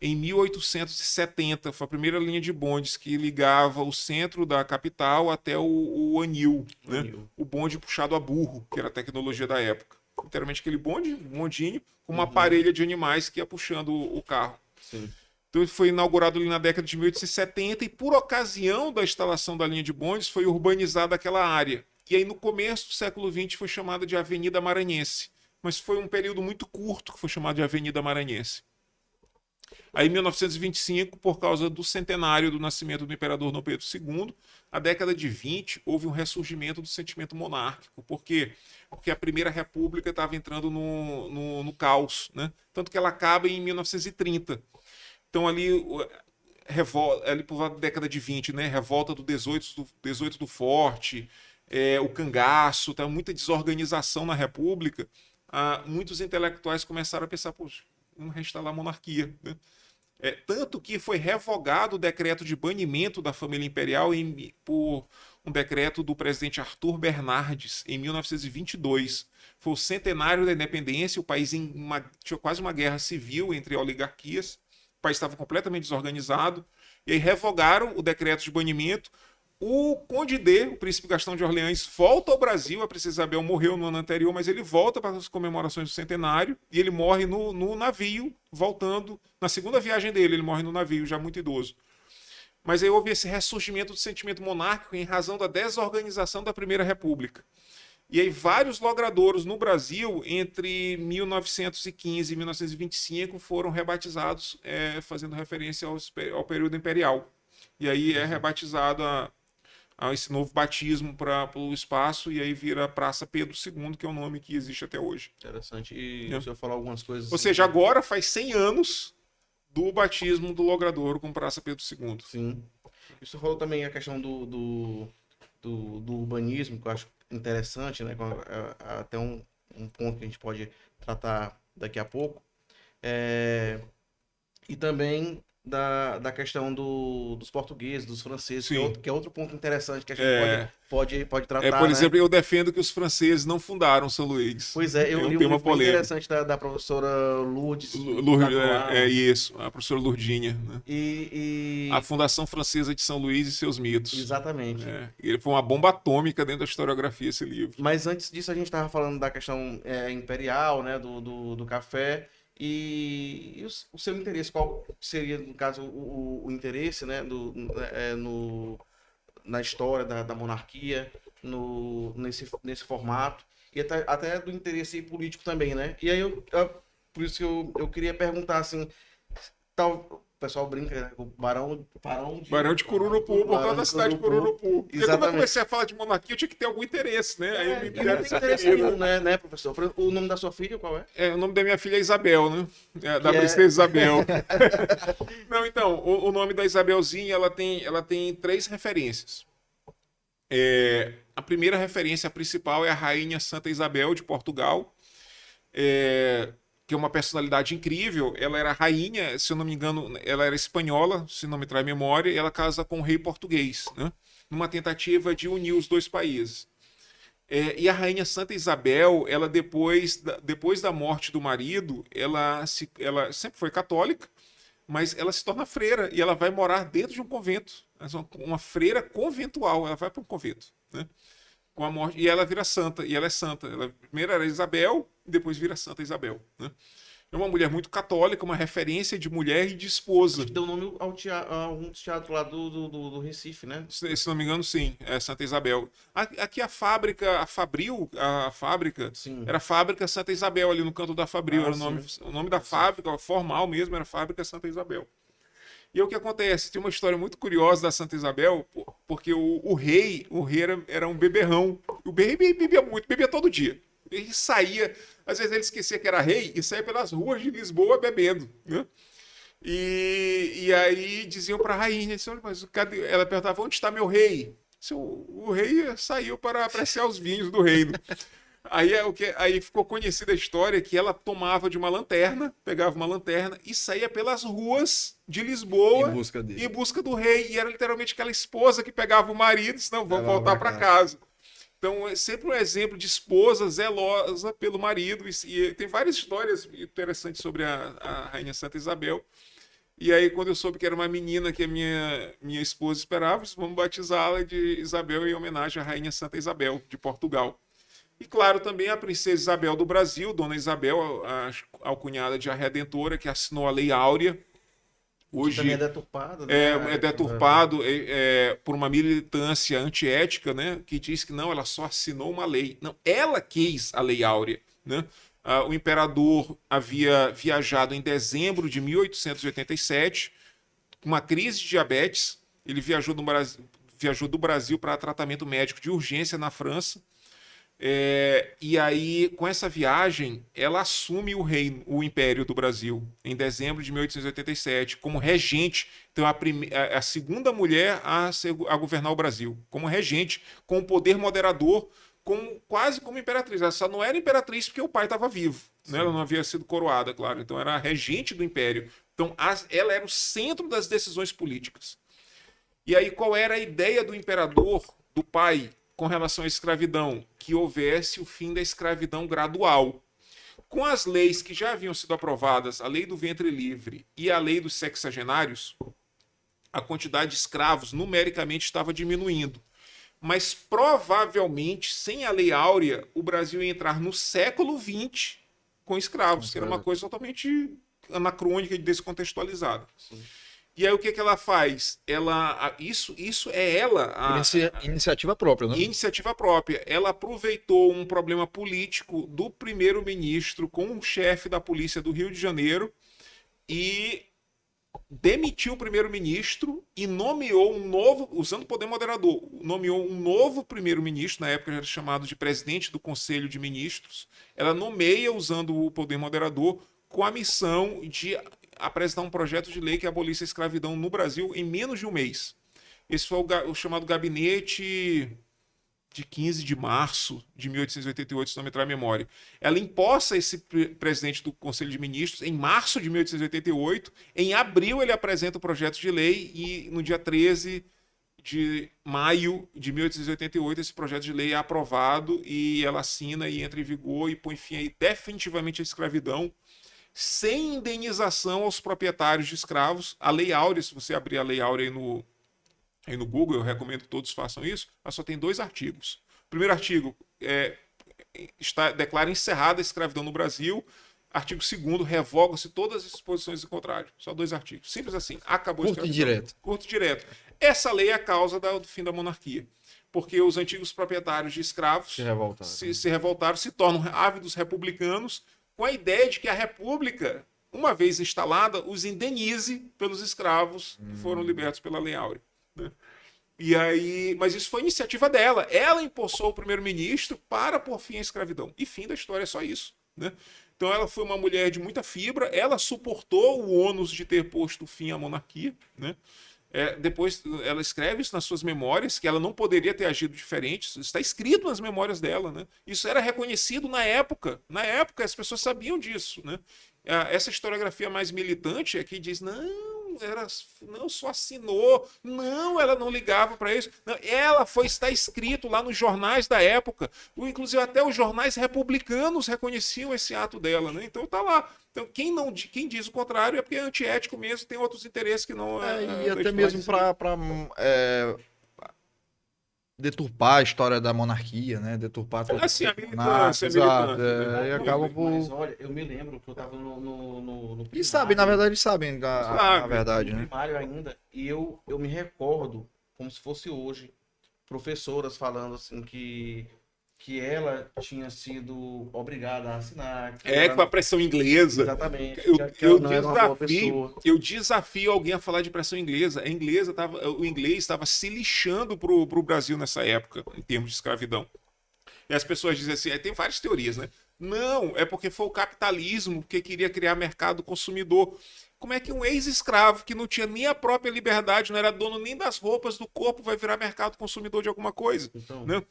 em 1870. Foi a primeira linha de bondes que ligava o centro da capital até o anil, né? O bonde puxado a burro, que era a tecnologia da época. Literalmente aquele bondinho, com uma parelha de animais que ia puxando o carro. Sim. Então ele foi inaugurado ali na década de 1870 e por ocasião da instalação da linha de bondes foi urbanizada aquela área. E aí no começo do século XX foi chamada de Avenida Maranhense. Mas foi um período muito curto que foi chamado de Avenida Maranhense. Aí em 1925, por causa do centenário do nascimento do imperador Dom Pedro II, a década de 20 houve um ressurgimento do sentimento monárquico. Por quê? Porque a Primeira República estava entrando no caos. Né? Tanto que ela acaba em 1930. Então ali por volta da década de 20, né? Revolta do 18 do Forte, o cangaço, tá? Muita desorganização na República. Muitos intelectuais começaram a pensar, poxa, vamos restaurar a monarquia. Né? Tanto que foi revogado o decreto de banimento da família imperial por um decreto do presidente Arthur Bernardes, em 1922. Foi o centenário da independência, o país tinha quase uma guerra civil entre oligarquias, o país estava completamente desorganizado, e aí revogaram o decreto de banimento. O Conde D, o príncipe Gastão de Orleans, volta ao Brasil. A princesa Isabel morreu no ano anterior, mas ele volta para as comemorações do centenário e ele morre no navio, voltando. Na segunda viagem dele, ele morre no navio, já muito idoso. Mas aí houve esse ressurgimento do sentimento monárquico em razão da desorganização da Primeira República. E aí vários logradouros no Brasil, entre 1915 e 1925, foram rebatizados, fazendo referência ao período imperial. E aí é rebatizado esse novo batismo para o espaço, e aí vira Praça Pedro II, que é o nome que existe até hoje. Interessante. E o senhor falou algumas coisas... Ou seja, agora faz 100 anos do batismo do Logradouro com Praça Pedro II. Sim. E o senhor falou também a questão do urbanismo, que eu acho interessante, né? Até um ponto que a gente pode tratar daqui a pouco. E também da questão dos portugueses, dos franceses, que é outro ponto interessante que a gente pode tratar. Por exemplo, eu defendo que os franceses não fundaram São Luís. Pois é, eu li um livro bem interessante da professora Lourdes. Isso, a professora Lourdinha. Né? A Fundação Francesa de São Luís e seus mitos. Exatamente. Ele foi uma bomba atômica dentro da historiografia, esse livro. Mas antes disso, a gente estava falando da questão imperial, né, do café. E o seu interesse, qual seria, no caso, o interesse, né, na história da monarquia, nesse formato, e até do interesse político também, né? E aí, por isso que eu queria perguntar, assim, o pessoal brinca, né? O Barão de Cururupu, por causa da cidade de Cururupu. Porque quando eu Exatamente. comecei a falar de monarquia, eu tinha que ter algum interesse, né? Aí me E deram não tem esse interesse apelido. nenhum, né, professor? O nome da sua filha, qual é? O nome da minha filha é Isabel, né? Da Que é- princesa Isabel. Não, então, o nome da Isabelzinha, ela tem 3 referências. A primeira referência principal é a Rainha Santa Isabel de Portugal, que é uma personalidade incrível. Ela era rainha, se eu não me engano, ela era espanhola, se não me trai memória, e ela casa com um rei português, né? Numa tentativa de unir os 2 países. E a Rainha Santa Isabel, ela depois da morte do marido, ela sempre foi católica, mas ela se torna freira e ela vai morar dentro de um convento. Uma freira conventual, ela vai para um convento, né? Com a morte, e ela vira santa, e ela é santa. Ela primeiro era Isabel, e depois vira Santa Isabel, né? É uma mulher muito católica, uma referência de mulher e de esposa. Que deu nome a um teatro lá do Recife, né? Se não me engano, sim, é Santa Isabel. Aqui a fábrica, a fábrica, Sim. era a Fábrica Santa Isabel, ali no canto da Fabril. Ah, Era o nome da fábrica, formal mesmo, era Fábrica Santa Isabel. E aí o que acontece? Tem uma história muito curiosa da Santa Isabel, porque o rei era um beberrão. O rei bebia muito, bebia todo dia. Ele saía, às vezes ele esquecia que era rei e saía pelas ruas de Lisboa bebendo, né? E aí diziam para a rainha, mas ela perguntava, onde está meu rei? O rei saiu para apreciar os vinhos do reino. Aí ficou conhecida a história que ela tomava de uma lanterna, pegava uma lanterna e saía pelas ruas de Lisboa Em busca do rei. E era literalmente aquela esposa que pegava o marido e disse, não, vamos voltar para casa. Então, é sempre um exemplo de esposa zelosa pelo marido. E tem várias histórias interessantes sobre a Rainha Santa Isabel. E aí, quando eu soube que era uma menina que a minha esposa esperava, vamos batizá-la de Isabel em homenagem à Rainha Santa Isabel, de Portugal. E, claro, também a princesa Isabel do Brasil, Dona Isabel, a alcunhada de A Redentora, que assinou a Lei Áurea. Hoje também é deturpado, né? é deturpado por uma militância antiética, né, que diz que não, ela só assinou uma lei. Não, ela quis a Lei Áurea, né? O imperador havia viajado em dezembro de 1887, com uma crise de diabetes. Ele viajou do Brasil para tratamento médico de urgência na França. E aí, com essa viagem, ela assume o Império do Brasil em dezembro de 1887 como regente. Então, a segunda mulher a governar o Brasil como regente, com o poder moderador, quase como imperatriz. Ela só não era imperatriz porque o pai estava vivo, né? Ela não havia sido coroada, claro. Então, era a regente do Império. Então, ela era o centro das decisões políticas. E aí, qual era a ideia do imperador, do pai, com relação à escravidão? Que houvesse o fim da escravidão gradual. Com as leis que já haviam sido aprovadas, a lei do ventre livre e a lei dos sexagenários, a quantidade de escravos numericamente estava diminuindo. Mas provavelmente, sem a Lei Áurea, o Brasil ia entrar no século XX com escravos, que era uma coisa totalmente anacrônica e descontextualizada. Sim. E aí o que ela faz? Isso é ela. Iniciativa própria, né? Iniciativa própria. Ela aproveitou um problema político do primeiro-ministro com o chefe da polícia do Rio de Janeiro e demitiu o primeiro-ministro e nomeou um novo, usando o poder moderador, nomeou um novo primeiro-ministro, na época era chamado de presidente do Conselho de Ministros. Ela nomeia, usando o poder moderador, com a missão de apresentar um projeto de lei que abolisse a escravidão no Brasil em menos de um mês. Esse foi o chamado gabinete de 15 de março de 1888, se não me trai a memória. Ela imposta esse presidente do Conselho de Ministros em março de 1888. Em abril ele apresenta o projeto de lei e no dia 13 de maio de 1888 esse projeto de lei é aprovado e ela assina e entra em vigor e põe fim aí definitivamente à escravidão, sem indenização aos proprietários de escravos. A Lei Áurea, se você abrir a Lei Áurea aí no Google, eu recomendo que todos façam isso, ela só tem 2 artigos. O primeiro artigo declara encerrada a escravidão no Brasil. Artigo 2º, revoga-se todas as disposições em contrário. Só 2 artigos. Simples assim. Acabou a escravidão. Curto e direto. Curto e direto. Essa lei é a causa do fim da monarquia. Porque os antigos proprietários de escravos se revoltaram, se tornam ávidos republicanos, com a ideia de que a república uma vez instalada, os indenize pelos escravos que foram libertos pela Lei Áurea, né? E aí, mas isso foi iniciativa dela. Ela empossou o primeiro-ministro para pôr fim à escravidão. E fim da história é só isso, né? Então ela foi uma mulher de muita fibra, ela suportou o ônus de ter posto fim à monarquia, né? Depois ela escreve isso nas suas memórias, que ela não poderia ter agido diferente. Isso está escrito nas memórias dela, né? Isso era reconhecido na época. Na época as pessoas sabiam disso, né? Essa historiografia mais militante é que diz, não, só assinou, não, ela não ligava para isso. Não, está escrito lá nos jornais da época. Inclusive até os jornais republicanos reconheciam esse ato dela, né? Então tá lá. Então, quem diz o contrário é porque é antiético mesmo, tem outros interesses que não E até mesmo para deturpar a história da monarquia, né? Deturpar todo assim, a monarca, militância, exato. Né? E acaba Mas por. olha, eu me lembro que eu tava no E sabem, na verdade, sabem a Sabe. verdade, no né? primário ainda, e eu me recordo, como se fosse hoje, professoras falando assim que ela tinha sido obrigada a assinar. Com a pressão inglesa. Exatamente. Eu ela não era uma boa pessoa. desafio alguém a falar de pressão inglesa. O inglês estava se lixando pro Brasil nessa época, em termos de escravidão. E as pessoas dizem assim, tem várias teorias, né? Não, é porque foi o capitalismo que queria criar mercado consumidor. Como é que um ex-escravo que não tinha nem a própria liberdade, não era dono nem das roupas do corpo, vai virar mercado consumidor de alguma coisa? Então, Né?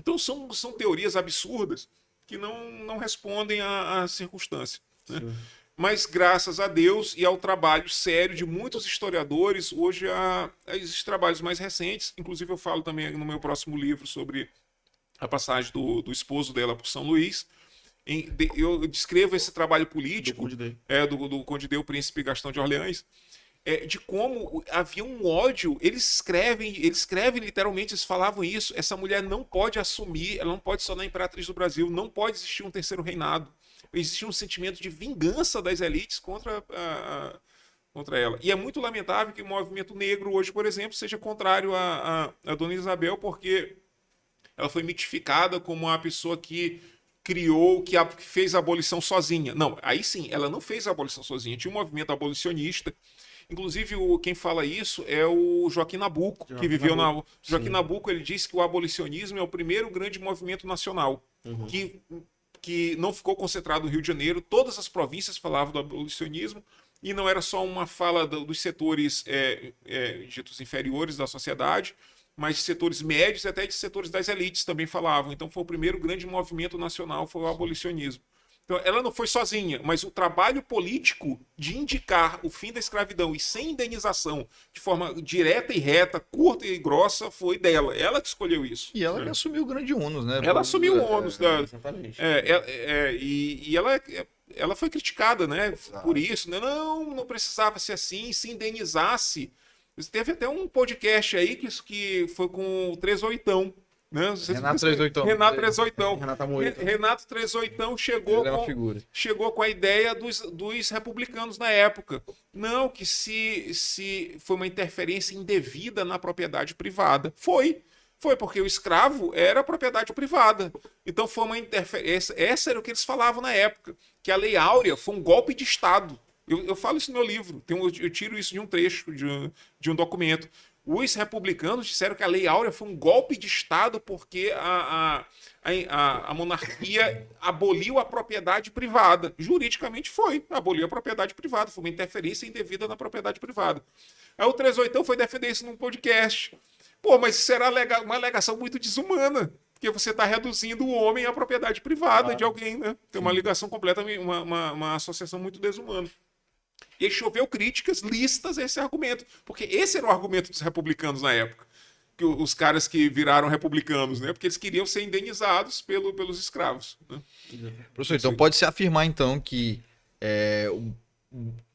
Então são teorias absurdas que não respondem à circunstância, né? Mas graças a Deus e ao trabalho sério de muitos historiadores, hoje existem trabalhos mais recentes, inclusive eu falo também no meu próximo livro sobre a passagem do esposo dela por São Luís. Eu descrevo esse trabalho político do Conde Deu, príncipe Gastão de Orleans, de como havia um ódio. Eles escrevem literalmente, eles falavam isso. Essa mulher não pode assumir, ela não pode se tornar imperatriz do Brasil, não pode existir um terceiro reinado. Existia um sentimento de vingança das elites contra ela. E é muito lamentável que o movimento negro hoje, por exemplo, seja contrário a Dona Isabel, porque ela foi mitificada como a pessoa que criou, que fez a abolição sozinha. Não, aí sim, ela não fez a abolição sozinha. Tinha um movimento abolicionista. Inclusive, quem fala isso é o Joaquim Nabuco, que viveu na... Joaquim Nabuco, ele disse que o abolicionismo é o primeiro grande movimento nacional, que não ficou concentrado no Rio de Janeiro. Todas as províncias falavam do abolicionismo, e não era só uma fala dos setores ditos inferiores da sociedade, mas de setores médios e até de setores das elites também falavam. Então foi o primeiro grande movimento nacional, foi o abolicionismo. Então ela não foi sozinha, mas o trabalho político de indicar o fim da escravidão e sem indenização, de forma direta e reta, curta e grossa, foi dela. Ela que escolheu isso. E ela que assumiu o grande ônus, né? Ela assumiu o ônus da... Exatamente. E ela foi criticada, né, por isso. Né? Não precisava ser assim, se indenizasse. Teve até um podcast aí que foi com o 38ão. Né? Renato 38ão. Renato 38ão. Renato 38ão chegou com a ideia dos republicanos na época. Não, que se foi uma interferência indevida na propriedade privada. Foi porque o escravo era propriedade privada. Então foi uma interferência. Essa era o que eles falavam na época. Que a Lei Áurea foi um golpe de Estado. Eu falo isso no meu livro. Eu tiro isso de um trecho, de um documento. Os republicanos disseram que a Lei Áurea foi um golpe de Estado porque a monarquia aboliu a propriedade privada. Juridicamente aboliu a propriedade privada. Foi uma interferência indevida na propriedade privada. Aí o 38 foi defender isso num podcast. Pô, mas isso era uma alegação muito desumana. Porque você está reduzindo o homem à propriedade privada de alguém, né? Tem uma ligação completamente, uma associação muito desumana. E aí choveu críticas listas a esse argumento. Porque esse era o argumento dos republicanos na época. Que os caras que viraram republicanos, né? Porque eles queriam ser indenizados pelos escravos. Né? Professor, então pode-se afirmar, então, que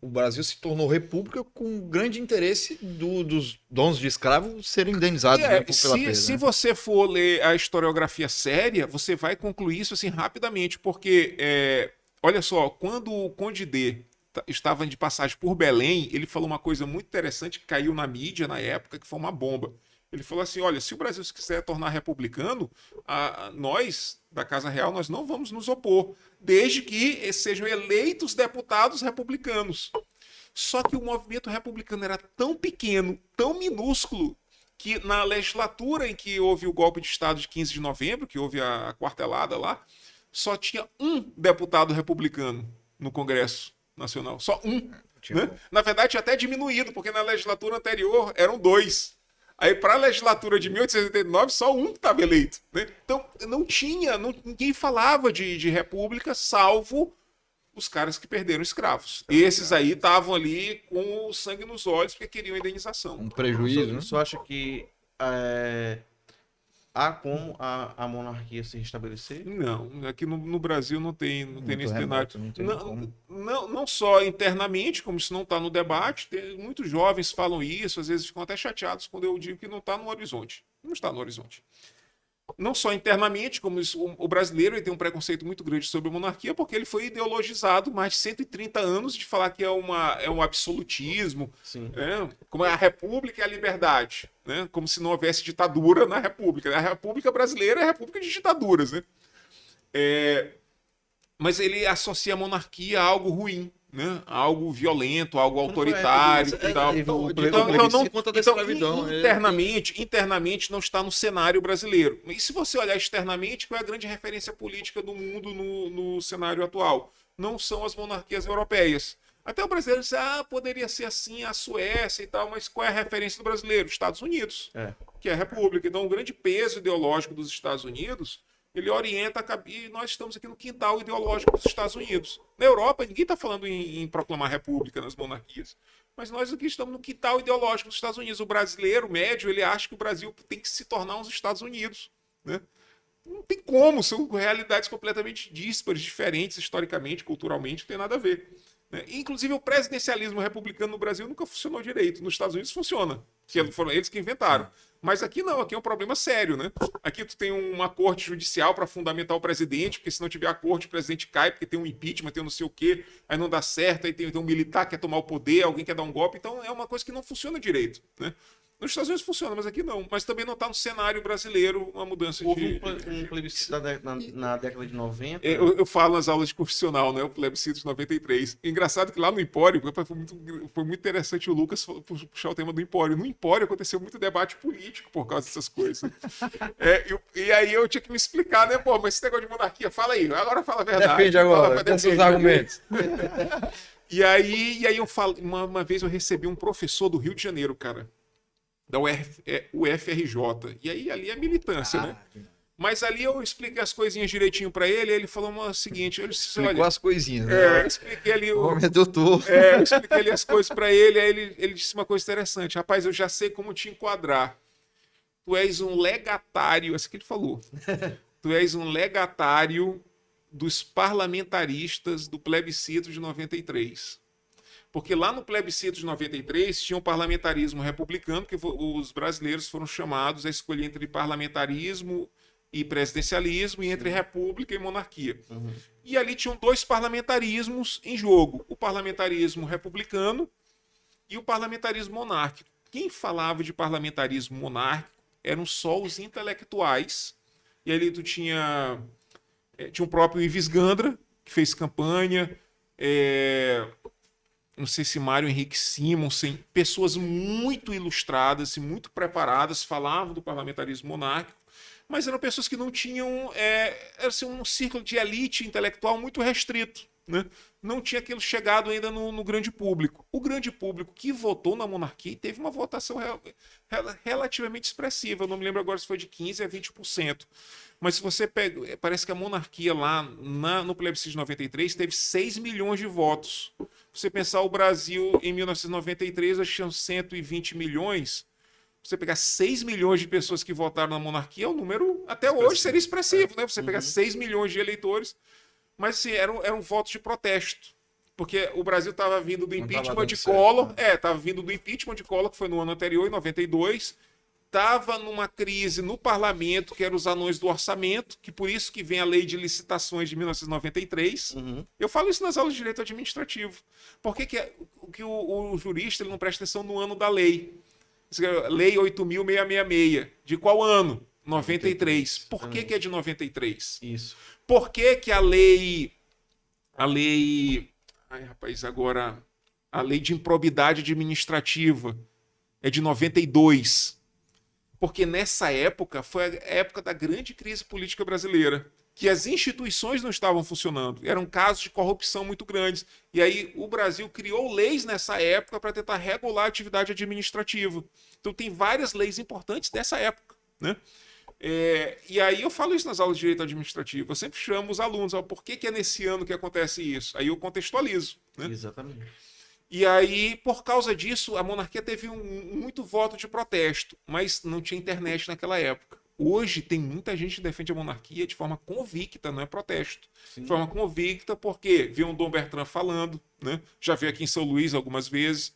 o Brasil se tornou república com grande interesse dos donos de escravos serem indenizados pela perda. Se você for ler a historiografia séria, você vai concluir isso assim rapidamente. Porque, olha só, quando o Conde D estava de passagem por Belém, ele falou uma coisa muito interessante que caiu na mídia na época, que foi uma bomba. Ele falou assim, olha, se o Brasil se quiser tornar republicano, nós, da Casa Real, nós não vamos nos opor, desde que sejam eleitos deputados republicanos. Só que o movimento republicano era tão pequeno, tão minúsculo, que na legislatura em que houve o golpe de Estado de 15 de novembro, que houve a quartelada lá, só tinha um deputado republicano no Congresso Nacional. Só um. Né? Na verdade, tinha até diminuído, porque na legislatura anterior eram 2. Aí, para a legislatura de 1889, só um estava eleito. Né? Então, ninguém falava de república, salvo os caras que perderam escravos. Esses aí estavam ali com o sangue nos olhos porque queriam indenização. Um prejuízo, né? Você acha que há como a monarquia se restabelecer? Não, aqui no Brasil não tem nesse cenário. Remoto, não tem como. Não só internamente, como isso não está no debate, muitos jovens falam isso, às vezes ficam até chateados quando eu digo que não está no horizonte. Não está no horizonte. Não só internamente, como o brasileiro ele tem um preconceito muito grande sobre a monarquia, porque ele foi ideologizado mais de 130 anos de falar que é um absolutismo, né? Como a república e a liberdade, né? Como se não houvesse ditadura na república. A república brasileira é a república de ditaduras, né? Mas ele associa a monarquia a algo ruim, né? A algo violento, algo autoritário e tal. Internamente não está no cenário brasileiro. E se você olhar externamente, qual é a grande referência política do mundo no cenário atual? Não são as monarquias europeias. Até o brasileiro diz, poderia ser assim a Suécia e tal, mas qual é a referência do brasileiro? Estados Unidos, que é a república. Então, o grande peso ideológico dos Estados Unidos, ele orienta, e nós estamos aqui no quintal ideológico dos Estados Unidos. Na Europa, ninguém está falando em proclamar república nas monarquias, mas nós aqui estamos no quintal ideológico dos Estados Unidos. O brasileiro médio, ele acha que o Brasil tem que se tornar uns Estados Unidos, né? Não tem como, são realidades completamente díspares, diferentes historicamente, culturalmente, não tem nada a ver. Né? Inclusive, o presidencialismo republicano no Brasil nunca funcionou direito. Nos Estados Unidos funciona, que foram eles que inventaram. Mas aqui não, aqui é um problema sério, né? Aqui tu tem uma corte judicial para fundamentar o presidente, porque se não tiver a corte, o presidente cai, porque tem um impeachment, tem um não sei o quê, aí não dá certo, aí tem um militar que quer tomar o poder, alguém quer dar um golpe, então é uma coisa que não funciona direito, né? Nos Estados Unidos funciona, mas aqui não. Mas também não está no cenário brasileiro uma mudança Houve um plebiscito na década de 90. Eu falo nas aulas de constitucional, né? O plebiscito de 93. Engraçado que lá no Empório, foi muito interessante o Lucas puxar o tema do Empório. No Empório aconteceu muito debate político por causa dessas coisas. E aí eu tinha que me explicar, né? Pô, mas esse negócio de monarquia, fala aí. Agora fala a verdade. Defende agora, tem seus argumentos. E aí eu falo, uma vez eu recebi um professor do Rio de Janeiro, cara. Da UFRJ. E aí ali é militância, né? Mas ali eu expliquei as coisinhas direitinho pra ele, e ele falou o seguinte, ele disse, explicou as coisinhas, né? Eu expliquei ali eu expliquei ali as coisas pra ele, aí ele disse uma coisa interessante, rapaz, eu já sei como te enquadrar. Tu és um legatário, assim que ele falou. Tu és um legatário dos parlamentaristas do plebiscito de 93. Porque lá no plebiscito de 93 tinha um parlamentarismo republicano, que os brasileiros foram chamados a escolher entre parlamentarismo e presidencialismo, e entre república e monarquia. E ali tinham 2 parlamentarismos em jogo, o parlamentarismo republicano e o parlamentarismo monárquico. Quem falava de parlamentarismo monárquico eram só os intelectuais, e ali tu tinha o próprio Ives Gandra, que fez campanha, não sei se Mário Henrique Simonsen, pessoas muito ilustradas e muito preparadas falavam do parlamentarismo monárquico, mas eram pessoas que não tinham era assim, um círculo de elite intelectual muito restrito, né? Não tinha aquilo chegado ainda no grande público. O grande público que votou na monarquia teve uma votação relativamente expressiva, eu não me lembro agora se foi de 15% a 20%. Mas se você pega, parece que a monarquia lá no plebiscito de 93 teve 6 milhões de votos. Você pensar o Brasil em 1993, acho que tinham 120 milhões. Você pegar 6 milhões de pessoas que votaram na monarquia, o número até hoje seria expressivo, né? Você pegar 6 milhões de eleitores, mas assim, era um voto de protesto. Porque o Brasil estava vindo do impeachment de Collor, estava vindo do impeachment de Collor, que foi no ano anterior, em 92. Estava numa crise no parlamento, que eram os anões do orçamento, que por isso que vem a lei de licitações de 1993. Eu falo isso nas aulas de direito administrativo. Por que o jurista ele não presta atenção no ano da lei? Lei 8.666. De qual ano? 93. Por que é de 93? Isso. Por que a lei... Ai, rapaz, agora... A lei de improbidade administrativa é de 92. Porque nessa época foi a época da grande crise política brasileira, que as instituições não estavam funcionando, eram casos de corrupção muito grandes. E aí o Brasil criou leis nessa época para tentar regular a atividade administrativa. Então tem várias leis importantes dessa época, né? E aí eu falo isso nas aulas de direito administrativo, eu sempre chamo os alunos, por que é nesse ano que acontece isso? Aí eu contextualizo, né? Exatamente. E aí, por causa disso, a monarquia teve muito voto de protesto, mas não tinha internet naquela época. Hoje tem muita gente que defende a monarquia de forma convicta, não é protesto. Sim. De forma convicta, porque viu um Dom Bertrand falando, né? Já veio aqui em São Luís algumas vezes.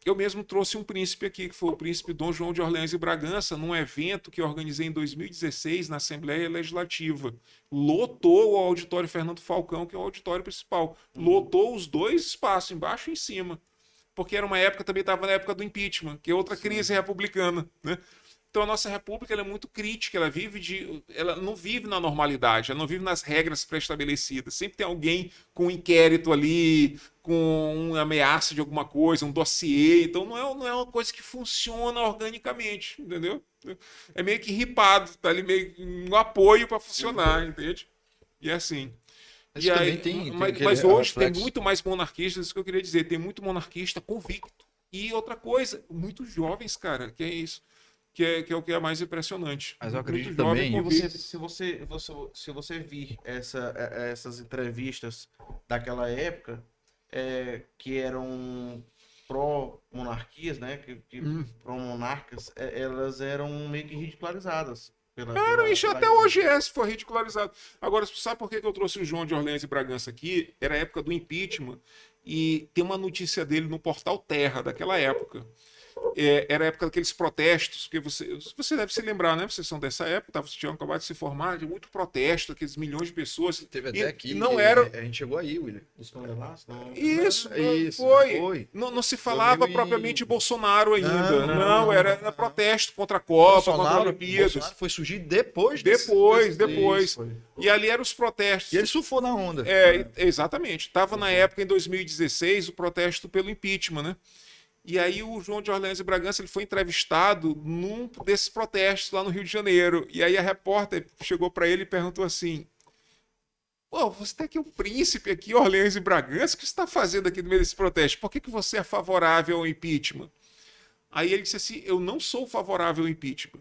Eu mesmo trouxe um príncipe aqui, que foi o príncipe Dom João de Orleans e Bragança, num evento que eu organizei em 2016 na Assembleia Legislativa. Lotou o auditório Fernando Falcão, que é o auditório principal. Lotou os dois espaços, embaixo e em cima. Porque era uma época, também estava na época do impeachment, que é outra crise republicana, né? Então a nossa república ela é muito crítica, ela não vive na normalidade, ela não vive nas regras pré-estabelecidas. Sempre tem alguém com um inquérito ali, com uma ameaça de alguma coisa, um dossiê. Então não é uma coisa que funciona organicamente, entendeu? É meio que ripado, tá ali meio um apoio para funcionar, entende? E é assim. Mas E também aí, tem mas hoje tem reflexo. muito mais monarquistas, isso que eu queria dizer, tem muito monarquista convicto. E outra coisa, muitos jovens, cara, que é isso. Que é o que é mais impressionante. Mas eu acredito Muito jovem também, convicto. Se você vir essas entrevistas daquela época, que eram pró-monarquias, né? Pró-monarcas, elas eram meio que ridicularizadas. Isso até hoje se for ridicularizado. Agora, sabe por que eu trouxe o João de Orleans e Bragança aqui? Era a época do impeachment e tem uma notícia dele no portal Terra daquela época. Era a época daqueles protestos, que você deve se lembrar, né? Vocês são dessa época, vocês tinham acabado de se formar, de muito protesto, aqueles milhões de pessoas. Teve até aqui. Não era. A gente chegou aí, William. Os toneladas? Não. Isso, Foi. foi. Não se falava Domingo propriamente de Bolsonaro ainda. Não, Era protesto contra a Copa, contra a Olimpíadas. Bolsonaro foi surgir depois. Depois. Foi. E ali eram os protestos. E ele surfou na onda. Exatamente. Estava na época, em 2016, o protesto pelo impeachment, né? E aí o João de Orleans e Bragança ele foi entrevistado num desses protestos lá no Rio de Janeiro. E aí a repórter chegou para ele e perguntou assim: pô, você tem aqui um príncipe aqui, Orleans e Bragança, o que você está fazendo aqui no meio desse protesto? Por que você é favorável ao impeachment? Aí ele disse assim: eu não sou favorável ao impeachment.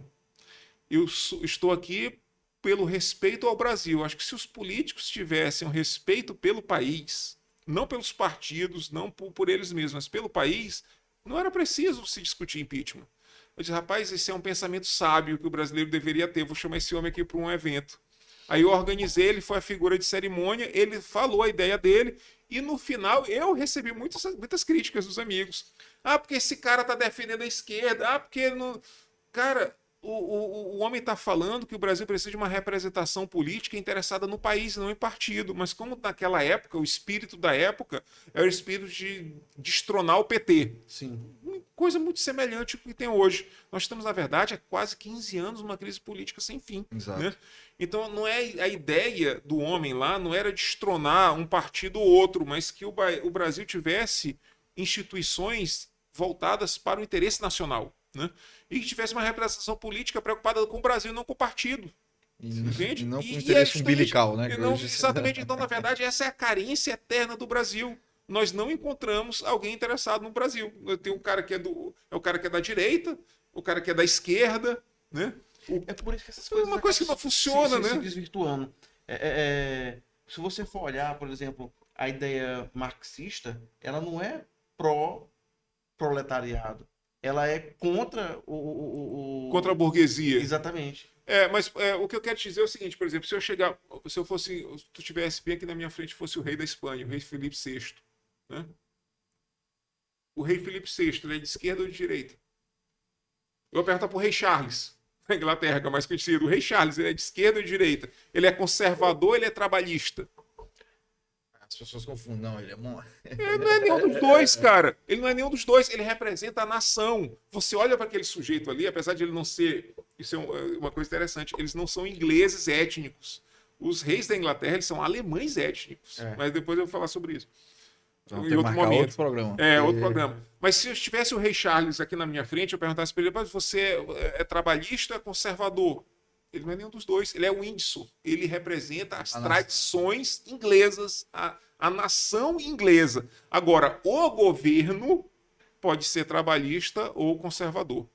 Eu estou aqui pelo respeito ao Brasil. Acho que se os políticos tivessem um respeito pelo país, não pelos partidos, não por eles mesmos, mas pelo país, não era preciso se discutir impeachment. Eu disse, rapaz, esse é um pensamento sábio que o brasileiro deveria ter. Vou chamar esse homem aqui para um evento. Aí eu organizei, ele foi a figura de cerimônia, ele falou a ideia dele, e no final eu recebi muitas críticas dos amigos. Ah, porque esse cara está defendendo a esquerda. Ah, porque não... Cara, o homem está falando que o Brasil precisa de uma representação política interessada no país, não em partido. Mas como naquela época, o espírito da época era o espírito de destronar o PT. Sim. Uma coisa muito semelhante ao que tem hoje. Nós estamos, na verdade, há quase 15 anos numa crise política sem fim. Exato. Né? Então, não é a ideia do homem lá não era destronar um partido ou outro, mas que o Brasil tivesse instituições voltadas para o interesse nacional. Né? E que tivesse uma representação política preocupada com o Brasil, não com o partido. Entende? E não com interesse umbilical, né? Exatamente. Então, na verdade, essa é a carência eterna do Brasil. Nós não encontramos alguém interessado no Brasil. Tem um cara que é o cara que é da direita, o cara que é da esquerda, né? É por isso que essas coisas... Uma coisa que não funciona, né? Se desvirtuando. Se você for olhar, por exemplo, a ideia marxista, ela não é pró-proletariado. Ela é contra contra a burguesia. Exatamente. Mas o que eu quero te dizer é o seguinte, por exemplo, se tu tivesse bem aqui na minha frente, fosse o rei da Espanha, o rei Filipe VI, né? O rei Filipe VI, ele é de esquerda ou de direita? Eu vou perguntar pro rei Charles, da Inglaterra, que é mais conhecido. O rei Charles, ele é de esquerda ou de direita? Ele é conservador ou ele é trabalhista? As pessoas confundem. Não, ele é Ele não é nenhum dos dois, cara. Ele não é nenhum dos dois. Ele representa a nação. Você olha para aquele sujeito ali, apesar de ele não ser... Isso é uma coisa interessante. Eles não são ingleses étnicos. Os reis da Inglaterra, eles são alemães étnicos. Mas depois eu vou falar sobre isso. Vamos Em ter que outro marcar momento. outro programa. Outro programa. Mas se eu tivesse o rei Charles aqui na minha frente, eu perguntasse para ele, mas você é trabalhista ou é conservador? Ele não é nenhum dos dois. Ele é o Windsor. Ele representa as tradições inglesas, a nação inglesa. Agora, o governo pode ser trabalhista ou conservador.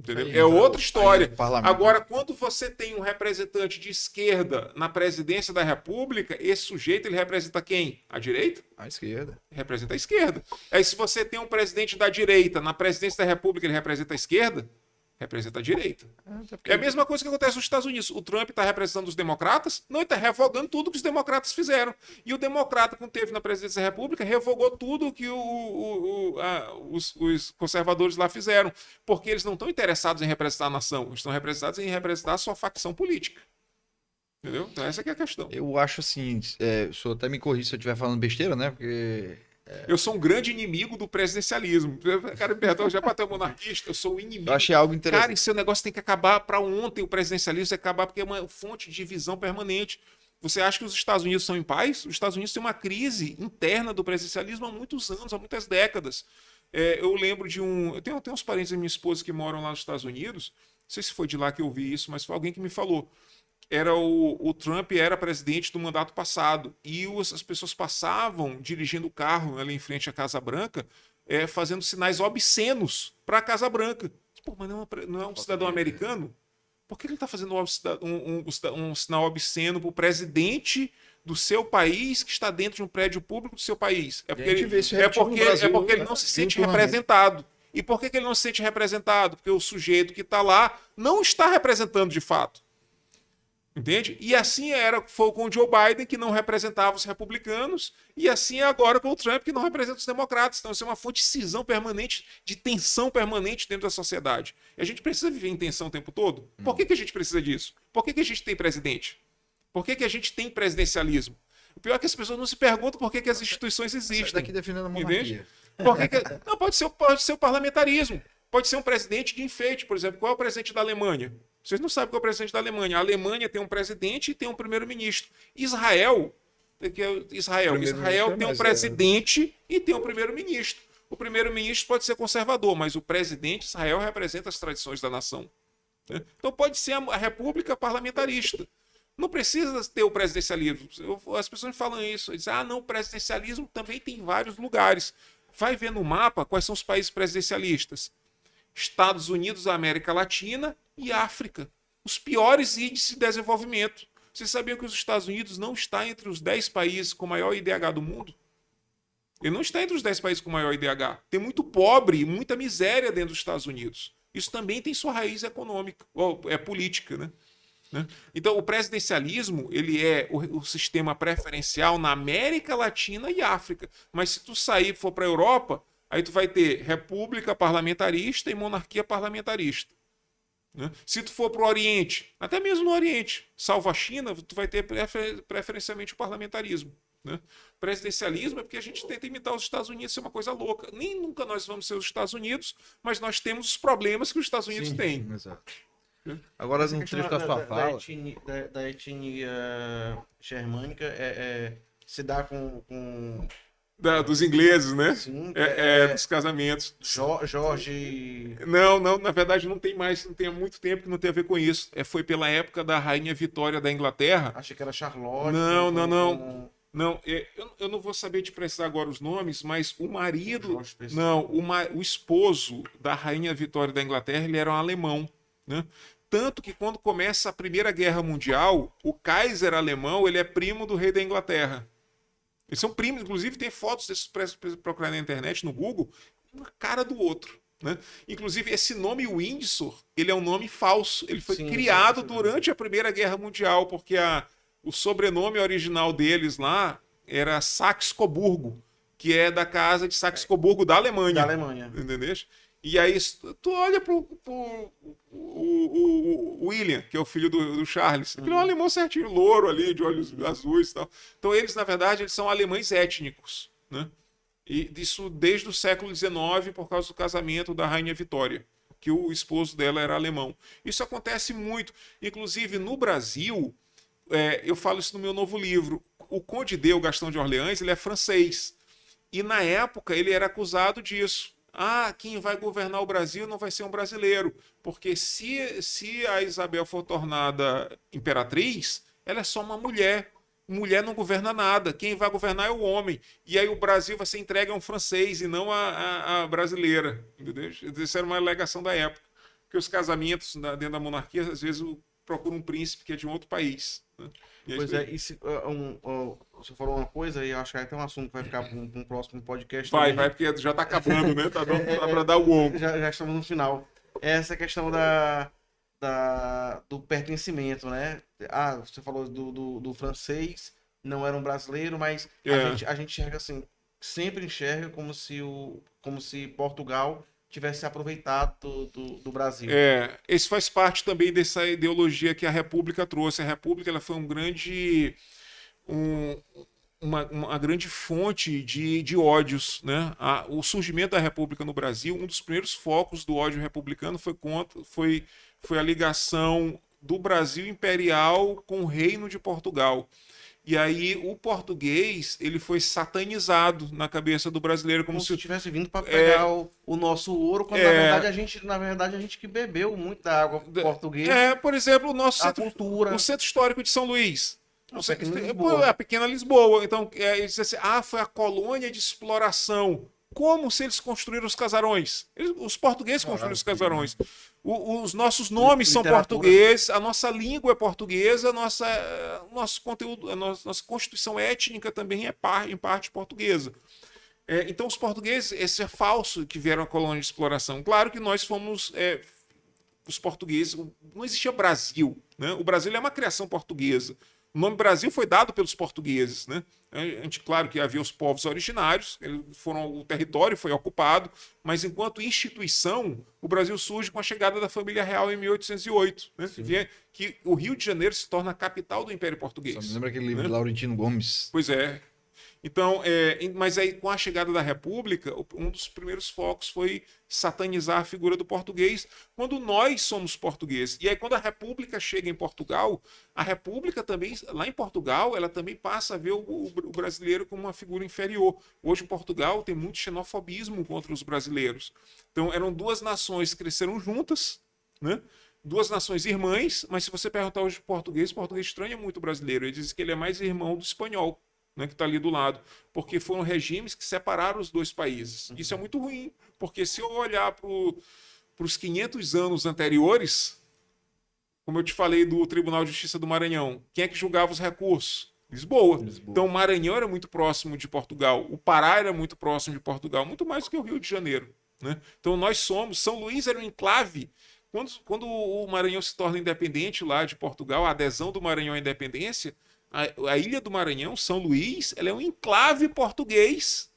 Entendeu? Aí, É outra história. Parlamento. Agora, quando você tem um representante de esquerda na presidência da República, esse sujeito ele representa quem? A direita? À esquerda. Representa a esquerda. Aí, se você tem um presidente da direita na presidência da República, ele representa a esquerda? Representa a direita. É a mesma coisa que acontece nos Estados Unidos. O Trump está representando os democratas? Não, ele está revogando tudo que os democratas fizeram. E o democrata, quando teve na presidência da República, revogou tudo que os conservadores lá fizeram. Porque eles não estão interessados em representar a nação. Eles estão interessados em representar a sua facção política. Entendeu? Então essa que é a questão. Eu acho assim, o senhor até me corrija se eu estiver falando besteira, né? Porque Eu sou um grande inimigo do presidencialismo. Cara, me perdoa, já para ter um monarquista, eu sou o inimigo. eu achei algo interessante. Cara, esse negócio tem que acabar para ontem, o presidencialismo tem que acabar porque é uma fonte de divisão permanente. Você acha que os Estados Unidos são em paz? Os Estados Unidos têm uma crise interna do presidencialismo há muitos anos, há muitas décadas. Eu lembro de um... Eu tenho uns parentes da minha esposa que moram lá nos Estados Unidos. Não sei se foi de lá que eu vi isso, mas foi alguém que me falou. O Trump era presidente do mandato passado e as pessoas passavam dirigindo o carro ali em frente à Casa Branca, fazendo sinais obscenos para a Casa Branca. Pô, mas não é um cidadão americano? Por que ele está fazendo um sinal obsceno para o presidente do seu país que está dentro de um prédio público do seu país? É porque ele não se sente representado. E por que ele não se sente representado? Porque o sujeito que está lá não está representando de fato. Entende? E assim foi com o Joe Biden, que não representava os republicanos, e assim é agora com o Trump, que não representa os democratas. Então, isso é uma fonte de cisão permanente, de tensão permanente dentro da sociedade. E a gente precisa viver em tensão o tempo todo? Por que a gente precisa disso? Por que a gente tem presidente? Por que a gente tem presidencialismo? O pior é que as pessoas não se perguntam por que as instituições existem. Sai daqui defendendo a monarquia. Não, pode ser o parlamentarismo. Pode ser um presidente de enfeite, por exemplo. Qual é o presidente da Alemanha? Vocês não sabem qual é o presidente da Alemanha. A Alemanha tem um presidente e tem um primeiro-ministro. Israel tem um presidente e tem um primeiro-ministro. O primeiro-ministro pode ser conservador, mas o presidente de Israel representa as tradições da nação. Então pode ser a república parlamentarista. Não precisa ter o presidencialismo. As pessoas falam isso. Dizem, não, o presidencialismo também tem em vários lugares. Vai ver no mapa quais são os países presidencialistas. Estados Unidos, América Latina e África. Os piores índices de desenvolvimento. Vocês sabiam que os Estados Unidos não está entre os 10 países com maior IDH do mundo? Ele não está entre os 10 países com maior IDH. Tem muito pobre e muita miséria dentro dos Estados Unidos. Isso também tem sua raiz econômica, ou política, né? Então, o presidencialismo ele é o sistema preferencial na América Latina e África. Mas se tu sair e for para a Europa, aí tu vai ter república parlamentarista e monarquia parlamentarista. Se tu for para o Oriente, até mesmo no Oriente, salvo a China, tu vai ter preferencialmente o parlamentarismo. Presidencialismo é porque a gente tenta imitar os Estados Unidos, isso é uma coisa louca. Nem nunca nós vamos ser os Estados Unidos, mas nós temos os problemas que os Estados Unidos têm. Exato. Agora, no trecho da sua fala... Da etnia germânica se dá com dos ingleses, né? Sim, dos casamentos. Jorge... Não, na verdade não tem mais, não tem há muito tempo que não tem a ver com isso. Foi pela época da Rainha Vitória da Inglaterra. Achei que era Charlotte. Não, eu não vou saber te precisar agora os nomes, mas o marido... o esposo da Rainha Vitória da Inglaterra, ele era um alemão, né? Tanto que quando começa a Primeira Guerra Mundial, o Kaiser alemão, ele é primo do rei da Inglaterra. Eles são primos, inclusive tem fotos desses procurar na internet, no Google, uma cara do outro. Né? Inclusive, esse nome Windsor, ele é um nome falso. Ele foi criado durante a Primeira Guerra Mundial, porque o sobrenome original deles lá era Saxe-Coburgo, que é da casa de Saxe-Coburgo da Alemanha. Da Alemanha. Entendeu? E aí tu olha pro o William, que é o filho do Charles. Ele é um alemão certinho, louro ali, de olhos azuis e tal. Então eles, na verdade, eles são alemães étnicos, né? E isso desde o século XIX, por causa do casamento da Rainha Vitória, que o esposo dela era alemão. Isso acontece muito. Inclusive, no Brasil, eu falo isso no meu novo livro, o Conde de Gastão de Orleans, ele é francês. E na época ele era acusado disso. Ah, quem vai governar o Brasil não vai ser um brasileiro. Porque se a Isabel for tornada imperatriz, ela é só uma mulher. Mulher não governa nada. Quem vai governar é o homem. E aí o Brasil vai ser entregue a um francês e não a brasileira. Entendeu? Isso era uma alegação da época. Porque os casamentos dentro da monarquia, às vezes, procuram um príncipe que é de um outro país. Né? Pois é, e se, você falou uma coisa, e eu acho que até um assunto que vai ficar para um próximo podcast. Vai, porque já tá acabando, né? Tá para dar o ombro. Já estamos no final. Essa questão do pertencimento, né? Ah, você falou do francês, não era um brasileiro, mas a gente enxerga assim, sempre enxerga como se Portugal tivesse aproveitado do Brasil. Esse faz parte também dessa ideologia que a República trouxe. A República ela foi uma grande fonte de ódios, né? O surgimento da República no Brasil, um dos primeiros focos do ódio republicano foi a ligação do Brasil imperial com o Reino de Portugal. E aí o português ele foi satanizado na cabeça do brasileiro como se tivesse vindo para pegar o nosso ouro, quando na verdade a gente que bebeu muito da água portuguesa. Por exemplo, o centro histórico de São Luís. A pequena Lisboa. Então, eles dizem assim, foi a colônia de exploração. Como se eles construíram os casarões? Os portugueses construíram os casarões. Os nossos nomes são portugueses, a nossa língua é portuguesa, nosso conteúdo, a nossa constituição étnica também é em parte portuguesa. Então, os portugueses, esse é falso que vieram à colônia de exploração. Claro que nós fomos os portugueses, não existia Brasil, né? O Brasil é uma criação portuguesa. O nome Brasil foi dado pelos portugueses, né? Claro que havia os povos originários, o território foi ocupado, mas enquanto instituição, o Brasil surge com a chegada da família real em 1808, né? Que o Rio de Janeiro se torna a capital do Império Português. Só me lembra aquele livro né? de Laurentino Gomes. Pois é. Então, mas aí com a chegada da República, um dos primeiros focos foi satanizar a figura do português, quando nós somos portugueses. E aí quando a República chega em Portugal, a República também, lá em Portugal, ela também passa a ver o brasileiro como uma figura inferior. Hoje em Portugal tem muito xenofobismo contra os brasileiros. Então eram duas nações que cresceram juntas, né? Duas nações irmãs, mas se você perguntar hoje o português estranha muito o brasileiro. Ele diz que ele é mais irmão do espanhol. Né, que está ali do lado, porque foram regimes que separaram os dois países. Isso é muito ruim, porque se eu olhar para os 500 anos anteriores, como eu te falei do Tribunal de Justiça do Maranhão, quem é que julgava os recursos? Lisboa. Então o Maranhão era muito próximo de Portugal, o Pará era muito próximo de Portugal, muito mais do que o Rio de Janeiro. Né? Então São Luís era um enclave. Quando o Maranhão se torna independente lá de Portugal, a adesão do Maranhão à independência, a ilha do Maranhão, São Luís, ela é um enclave português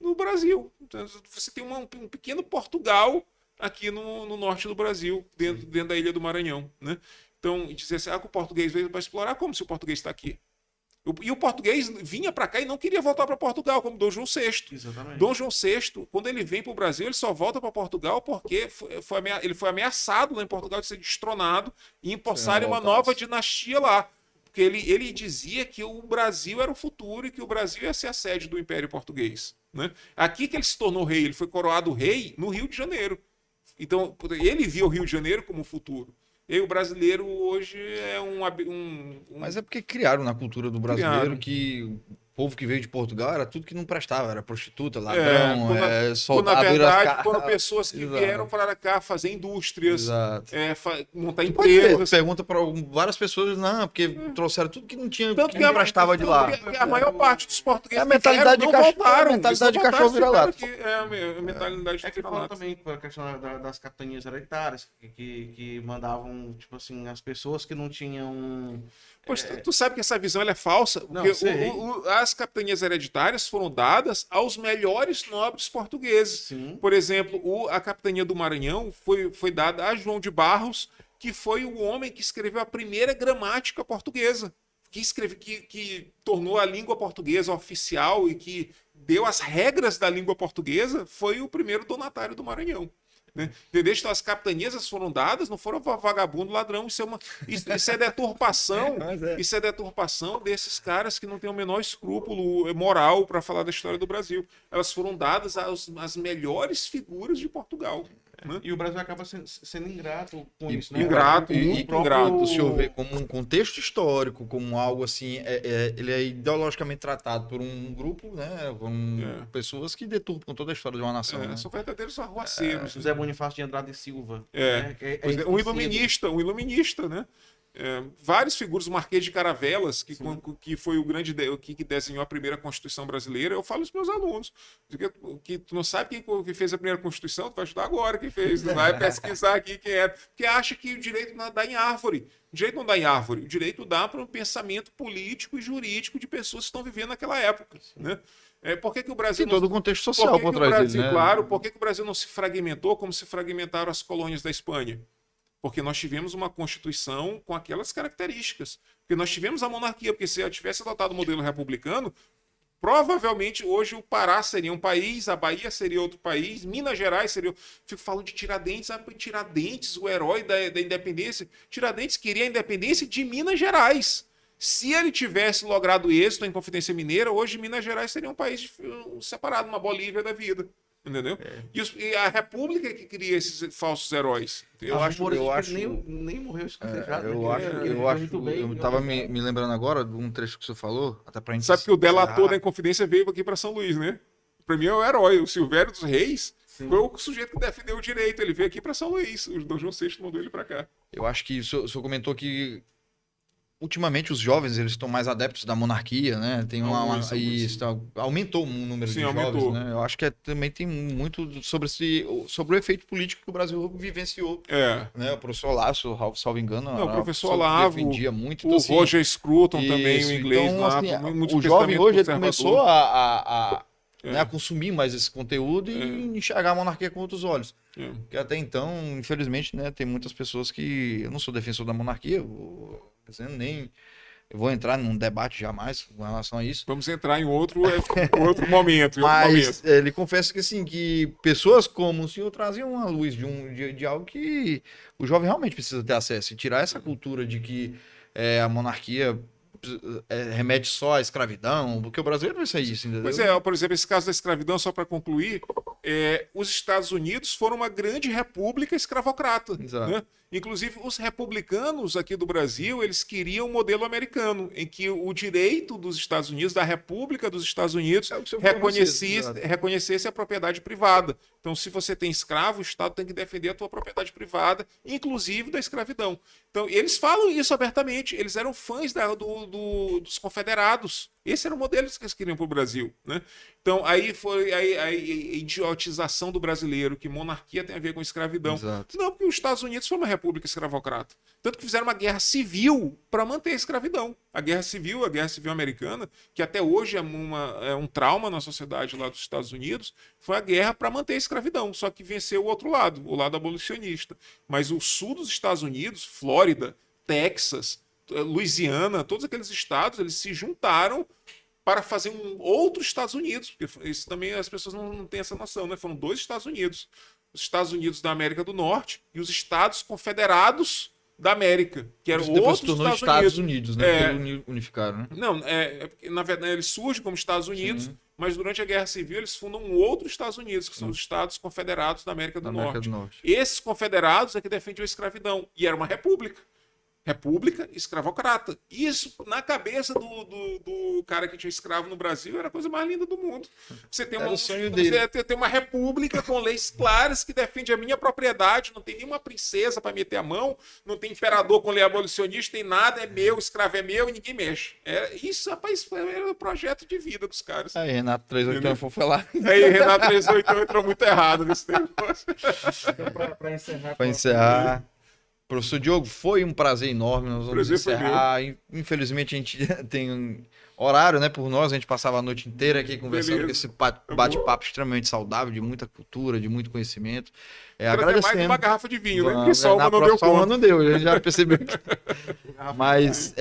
no Brasil. Então, você tem um pequeno Portugal aqui no norte do Brasil, dentro da ilha do Maranhão. Né? Então, dizer assim, que o português veio para explorar, como se o português está aqui? E o português vinha para cá e não queria voltar para Portugal, como Dom João VI. Exatamente. Dom João VI, quando ele vem para o Brasil, ele só volta para Portugal porque ele foi ameaçado lá em Portugal de ser destronado e empossarem uma nova dinastia lá. Porque ele dizia que o Brasil era o futuro e que o Brasil ia ser a sede do Império Português. Né? Aqui que ele se tornou rei, ele foi coroado rei no Rio de Janeiro. Então, ele via o Rio de Janeiro como o futuro. E o brasileiro hoje é Mas é porque criaram na cultura do brasileiro que o povo que veio de Portugal era tudo que não prestava, era prostituta, ladrão, soldado. Na verdade, foram pessoas que vieram para cá fazer indústrias, montar empregos. Pergunta para várias pessoas, não, porque trouxeram tudo que não tinha, tanto que não prestava de lá. A maior parte dos portugueses a mentalidade não voltaram. A mentalidade de cachorro vira-lata. A mentalidade de que fala também com a questão das capitanias hereditárias, que mandavam, tipo assim, as pessoas que não tinham Pois tu sabe que essa visão ela é falsa, Não, porque sei. as capitanias hereditárias foram dadas aos melhores nobres portugueses. Sim. Por exemplo, a capitania do Maranhão foi dada a João de Barros, que foi o homem que escreveu a primeira gramática portuguesa, que tornou a língua portuguesa oficial e que deu as regras da língua portuguesa, foi o primeiro donatário do Maranhão. Né? Entendeu? Então as capitanias elas foram dadas, não foram para vagabundo, ladrão. Isso é deturpação. Mas é. Isso é deturpação desses caras que não têm o menor escrúpulo moral para falar da história do Brasil. Elas foram dadas às melhores figuras de Portugal. Né? E o Brasil acaba sendo ingrato com E- isso, né? ingrato, O muito próprio- ingrato. O senhor vê como um contexto histórico, como algo assim, ele é ideologicamente tratado por um grupo, né, com pessoas que deturpam toda a história de uma nação. né? São verdadeiros arruaceiros. José Bonifácio de Andrade e Silva. É. né? Pois é, um iluminista, né? Várias figuras, o Marquês de Caravelas, que foi o grande que desenhou a primeira Constituição brasileira, eu falo isso para os meus alunos. Que tu não sabe quem fez a primeira Constituição, tu vai estudar agora quem fez, tu vai pesquisar aqui quem é. Porque acha que o direito não dá em árvore. O direito não dá em árvore, o direito dá para um pensamento político e jurídico de pessoas que estão vivendo naquela época. Né? Por que o Brasil Tem todo o contexto social por que por que o trás Brasil, dele, né? claro, por que o Brasil não se fragmentou como se fragmentaram as colônias da Espanha? Porque nós tivemos uma Constituição com aquelas características. Porque nós tivemos a monarquia, porque se eu tivesse adotado o modelo republicano, provavelmente hoje o Pará seria um país, a Bahia seria outro país, Minas Gerais seria. Fico falando de Tiradentes, Tiradentes, o herói da independência. Tiradentes queria a independência de Minas Gerais. Se ele tivesse logrado êxito em Confidência Mineira, hoje Minas Gerais seria um país separado, uma Bolívia da vida. Entendeu? E a República que cria esses falsos heróis. Eu acho- nem morreu esquartejado. Eu tava me lembrando agora de um trecho que você falou, até pra gente Sabe que o delator encerrar. da Inconfidência veio aqui para São Luís, né? Para mim é o herói. O Silvério dos Reis foi o sujeito que defendeu o direito. Ele veio aqui para São Luís. O Dom João VI mandou ele para cá. Eu acho que o senhor comentou que ultimamente os jovens eles estão mais adeptos da monarquia, né? Tem aumentou o número Sim, de jovens, aumentou. né? Eu acho que também tem muito sobre o efeito político que o Brasil vivenciou, né? O professor Olavo, salvo engano, Não, o professor pessoa que Olavo, defendia muito, O então, assim, Roger Scruton também, isso, o inglês então, lá. assim, muito o jovem pensamento hoje ele conservador. começou né, a consumir mais esse conteúdo e enxergar a monarquia com outros olhos. Porque até então, infelizmente, né, tem muitas pessoas que... Eu não sou defensor da monarquia, eu vou entrar num debate jamais com relação a isso. Vamos entrar em outro momento. Mas ele confessa que, assim, que pessoas como o senhor traziam uma luz de algo que o jovem realmente precisa ter acesso. E tirar essa cultura de que a monarquia remete só à escravidão, porque o brasileiro não é isso, entendeu? Pois é, por exemplo, esse caso da escravidão, só para concluir, os Estados Unidos foram uma grande república escravocrata. Exato. Né? Inclusive, os republicanos aqui do Brasil, eles queriam um modelo americano, em que o direito dos Estados Unidos, da República dos Estados Unidos, É o que você falou reconhecesse a propriedade privada. Então, se você tem escravo, o Estado tem que defender a tua propriedade privada, inclusive da escravidão. Então, eles falam isso abertamente. Eles eram fãs dos confederados. Esse era o modelo que eles queriam para o Brasil. Né? Então, aí foi a idiotização do brasileiro, que monarquia tem a ver com escravidão. Exato. Não, porque os Estados Unidos foi uma república escravocrata. Tanto que fizeram uma guerra civil para manter a escravidão. A guerra civil americana, que até hoje é um trauma na sociedade lá dos Estados Unidos, foi a guerra para manter a escravidão. Só que venceu o outro lado, o lado abolicionista. Mas o sul dos Estados Unidos, Flórida, Texas, Louisiana, todos aqueles estados, eles se juntaram para fazer um outro Estados Unidos, porque isso também as pessoas não têm essa noção, né? Foram dois Estados Unidos. Os Estados Unidos da América do Norte e os Estados Confederados da América, que eram Depois se outros tornou Estados Unidos, né? Porque unificaram, né? Não, porque, na verdade, eles surgem como Estados Unidos, Sim. mas durante a Guerra Civil eles fundam um outro Estados Unidos, que são os Estados Confederados da América do Norte. Esses confederados é que defendiam a escravidão, e era uma república. República escravocrata. Isso, na cabeça do cara que tinha escravo no Brasil, era a coisa mais linda do mundo. Você tem Era o sonho dele. Você tem uma república com leis claras que defende a minha propriedade, não tem nenhuma princesa para meter a mão, não tem imperador com lei abolicionista, tem nada, é meu, escravo é meu e ninguém mexe. Isso, rapaz, era o projeto de vida dos caras. Aí, Renato 381 foi lá. Aí, Renato 381 entrou muito errado nesse negócio. Então, para encerrar. Para encerrar, Professor Diogo, foi um prazer enorme. Nós vamos Prazer foi encerrar. Infelizmente, a gente tem um horário, né? Por nós, a gente passava a noite inteira aqui conversando com esse bate-papo extremamente saudável, de muita cultura, de muito conhecimento. Trazer mais Agradecendo. uma garrafa de vinho, né? Porque Vamos, só uma na não deu próxima uma conta. não deu, a gente já percebeu. Mas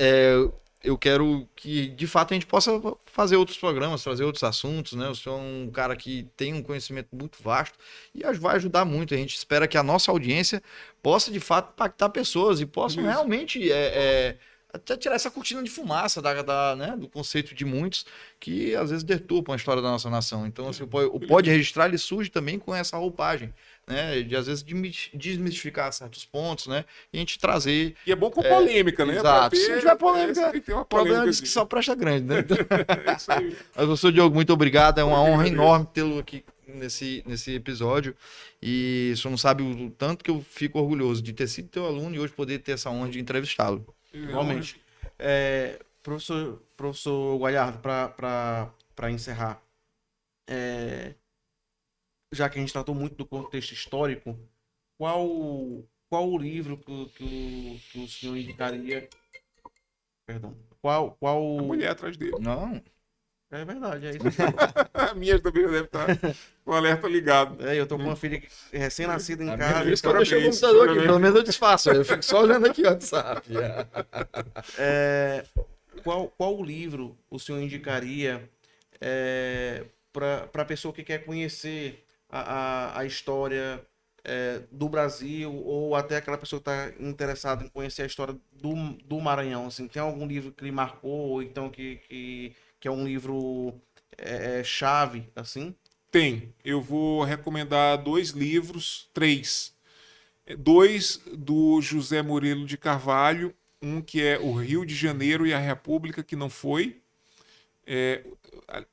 eu quero que, de fato, a gente possa fazer outros programas, trazer outros assuntos, né? O senhor é um cara que tem um conhecimento muito vasto e vai ajudar muito. A gente espera que a nossa audiência possa, de fato, impactar pessoas e possam Isso. realmente até tirar essa cortina de fumaça né, do conceito de muitos que, às vezes, deturpam a história da nossa nação. Então, assim, o Pode Registrar, ele surge também com essa roupagem, né? De, às vezes, desmistificar certos pontos, né? E a gente trazer... E é bom com polêmica, né? Exato. Pra Se tiver polêmica, tem que ter uma o problema é polêmica. que só presta grande, né? É isso aí. Mas, professor Diogo, muito obrigado. É uma Eu que honra agradeço. enorme tê-lo aqui nesse episódio. E o senhor não sabe o tanto que eu fico orgulhoso de ter sido teu aluno e hoje poder ter essa honra de entrevistá-lo. Igualmente. Professor Galhardo, para encerrar, já que a gente tratou muito do contexto histórico, qual o livro que o senhor indicaria? Perdão. Qual A mulher atrás dele. Não, É verdade, é isso. A minha também deve estar com o alerta ligado. Eu tô com uma filha recém-nascida em por casa. isso que eu parabéns, deixei o computador aqui, parabéns. pelo menos eu desfaço. Eu fico só olhando aqui o WhatsApp. Qual livro o senhor indicaria para a pessoa que quer conhecer a história do Brasil, ou até aquela pessoa que está interessada em conhecer a história do Maranhão? Assim, tem algum livro que lhe marcou, ou então que é um livro chave, assim? Tem. Eu vou recomendar 2 livros, 3. 2 do José Murilo de Carvalho. Um que é O Rio de Janeiro e a República que não foi.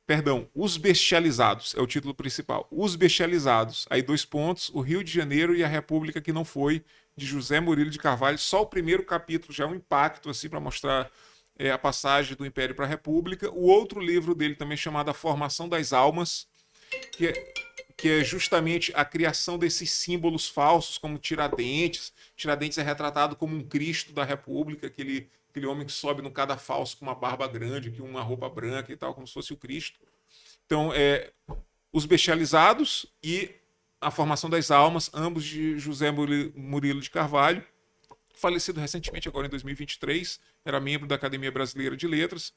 Perdão, Os Bestializados é o título principal. Os Bestializados. Aí 2 pontos. O Rio de Janeiro e a República que não foi, de José Murilo de Carvalho. Só o primeiro capítulo já é um impacto assim para mostrar a passagem do Império para a República. O outro livro dele também chamado A Formação das Almas, que é justamente a criação desses símbolos falsos, como Tiradentes. Tiradentes é retratado como um Cristo da República, aquele homem que sobe no cadafalso com uma barba grande, com uma roupa branca e tal, como se fosse o Cristo. Então, Os Bestializados e A Formação das Almas, ambos de José Murilo de Carvalho, falecido recentemente, agora em 2023, era membro da Academia Brasileira de Letras.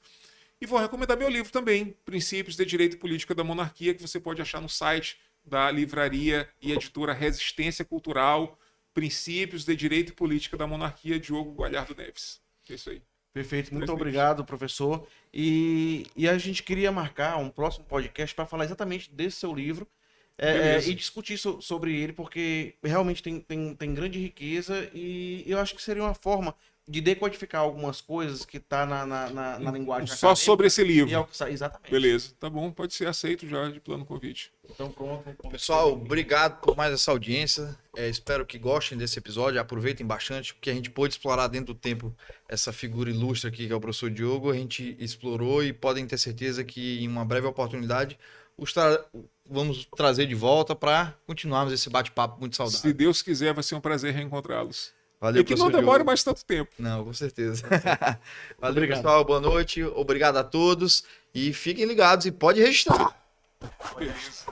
E vou recomendar meu livro também, Princípios de Direito e Política da Monarquia, que você pode achar no site da livraria e editora Resistência Cultural, Princípios de Direito e Política da Monarquia, Diogo Galhardo Neves. É isso aí. Perfeito, muito obrigado, professor. E a gente queria marcar um próximo podcast para falar exatamente desse seu livro e discutir sobre ele, porque realmente tem grande riqueza e eu acho que seria uma forma de decodificar algumas coisas que tá na linguagem Só sobre esse livro. Exatamente. Beleza, tá bom, pode ser aceito já de plano convite. Então pronto. Pessoal, obrigado por mais essa audiência. Espero que gostem desse episódio, aproveitem bastante, porque a gente pôde explorar dentro do tempo essa figura ilustre aqui, que é o professor Diogo. A gente explorou e podem ter certeza que em uma breve oportunidade vamos trazer de volta para continuarmos esse bate-papo muito saudável. Se Deus quiser, vai ser um prazer reencontrá-los. Valeu, E que não professor demore Diogo. mais tanto tempo. Não, com certeza. Valeu, Obrigado. pessoal. Boa noite. Obrigado a todos. E fiquem ligados e pode registrar. Beleza.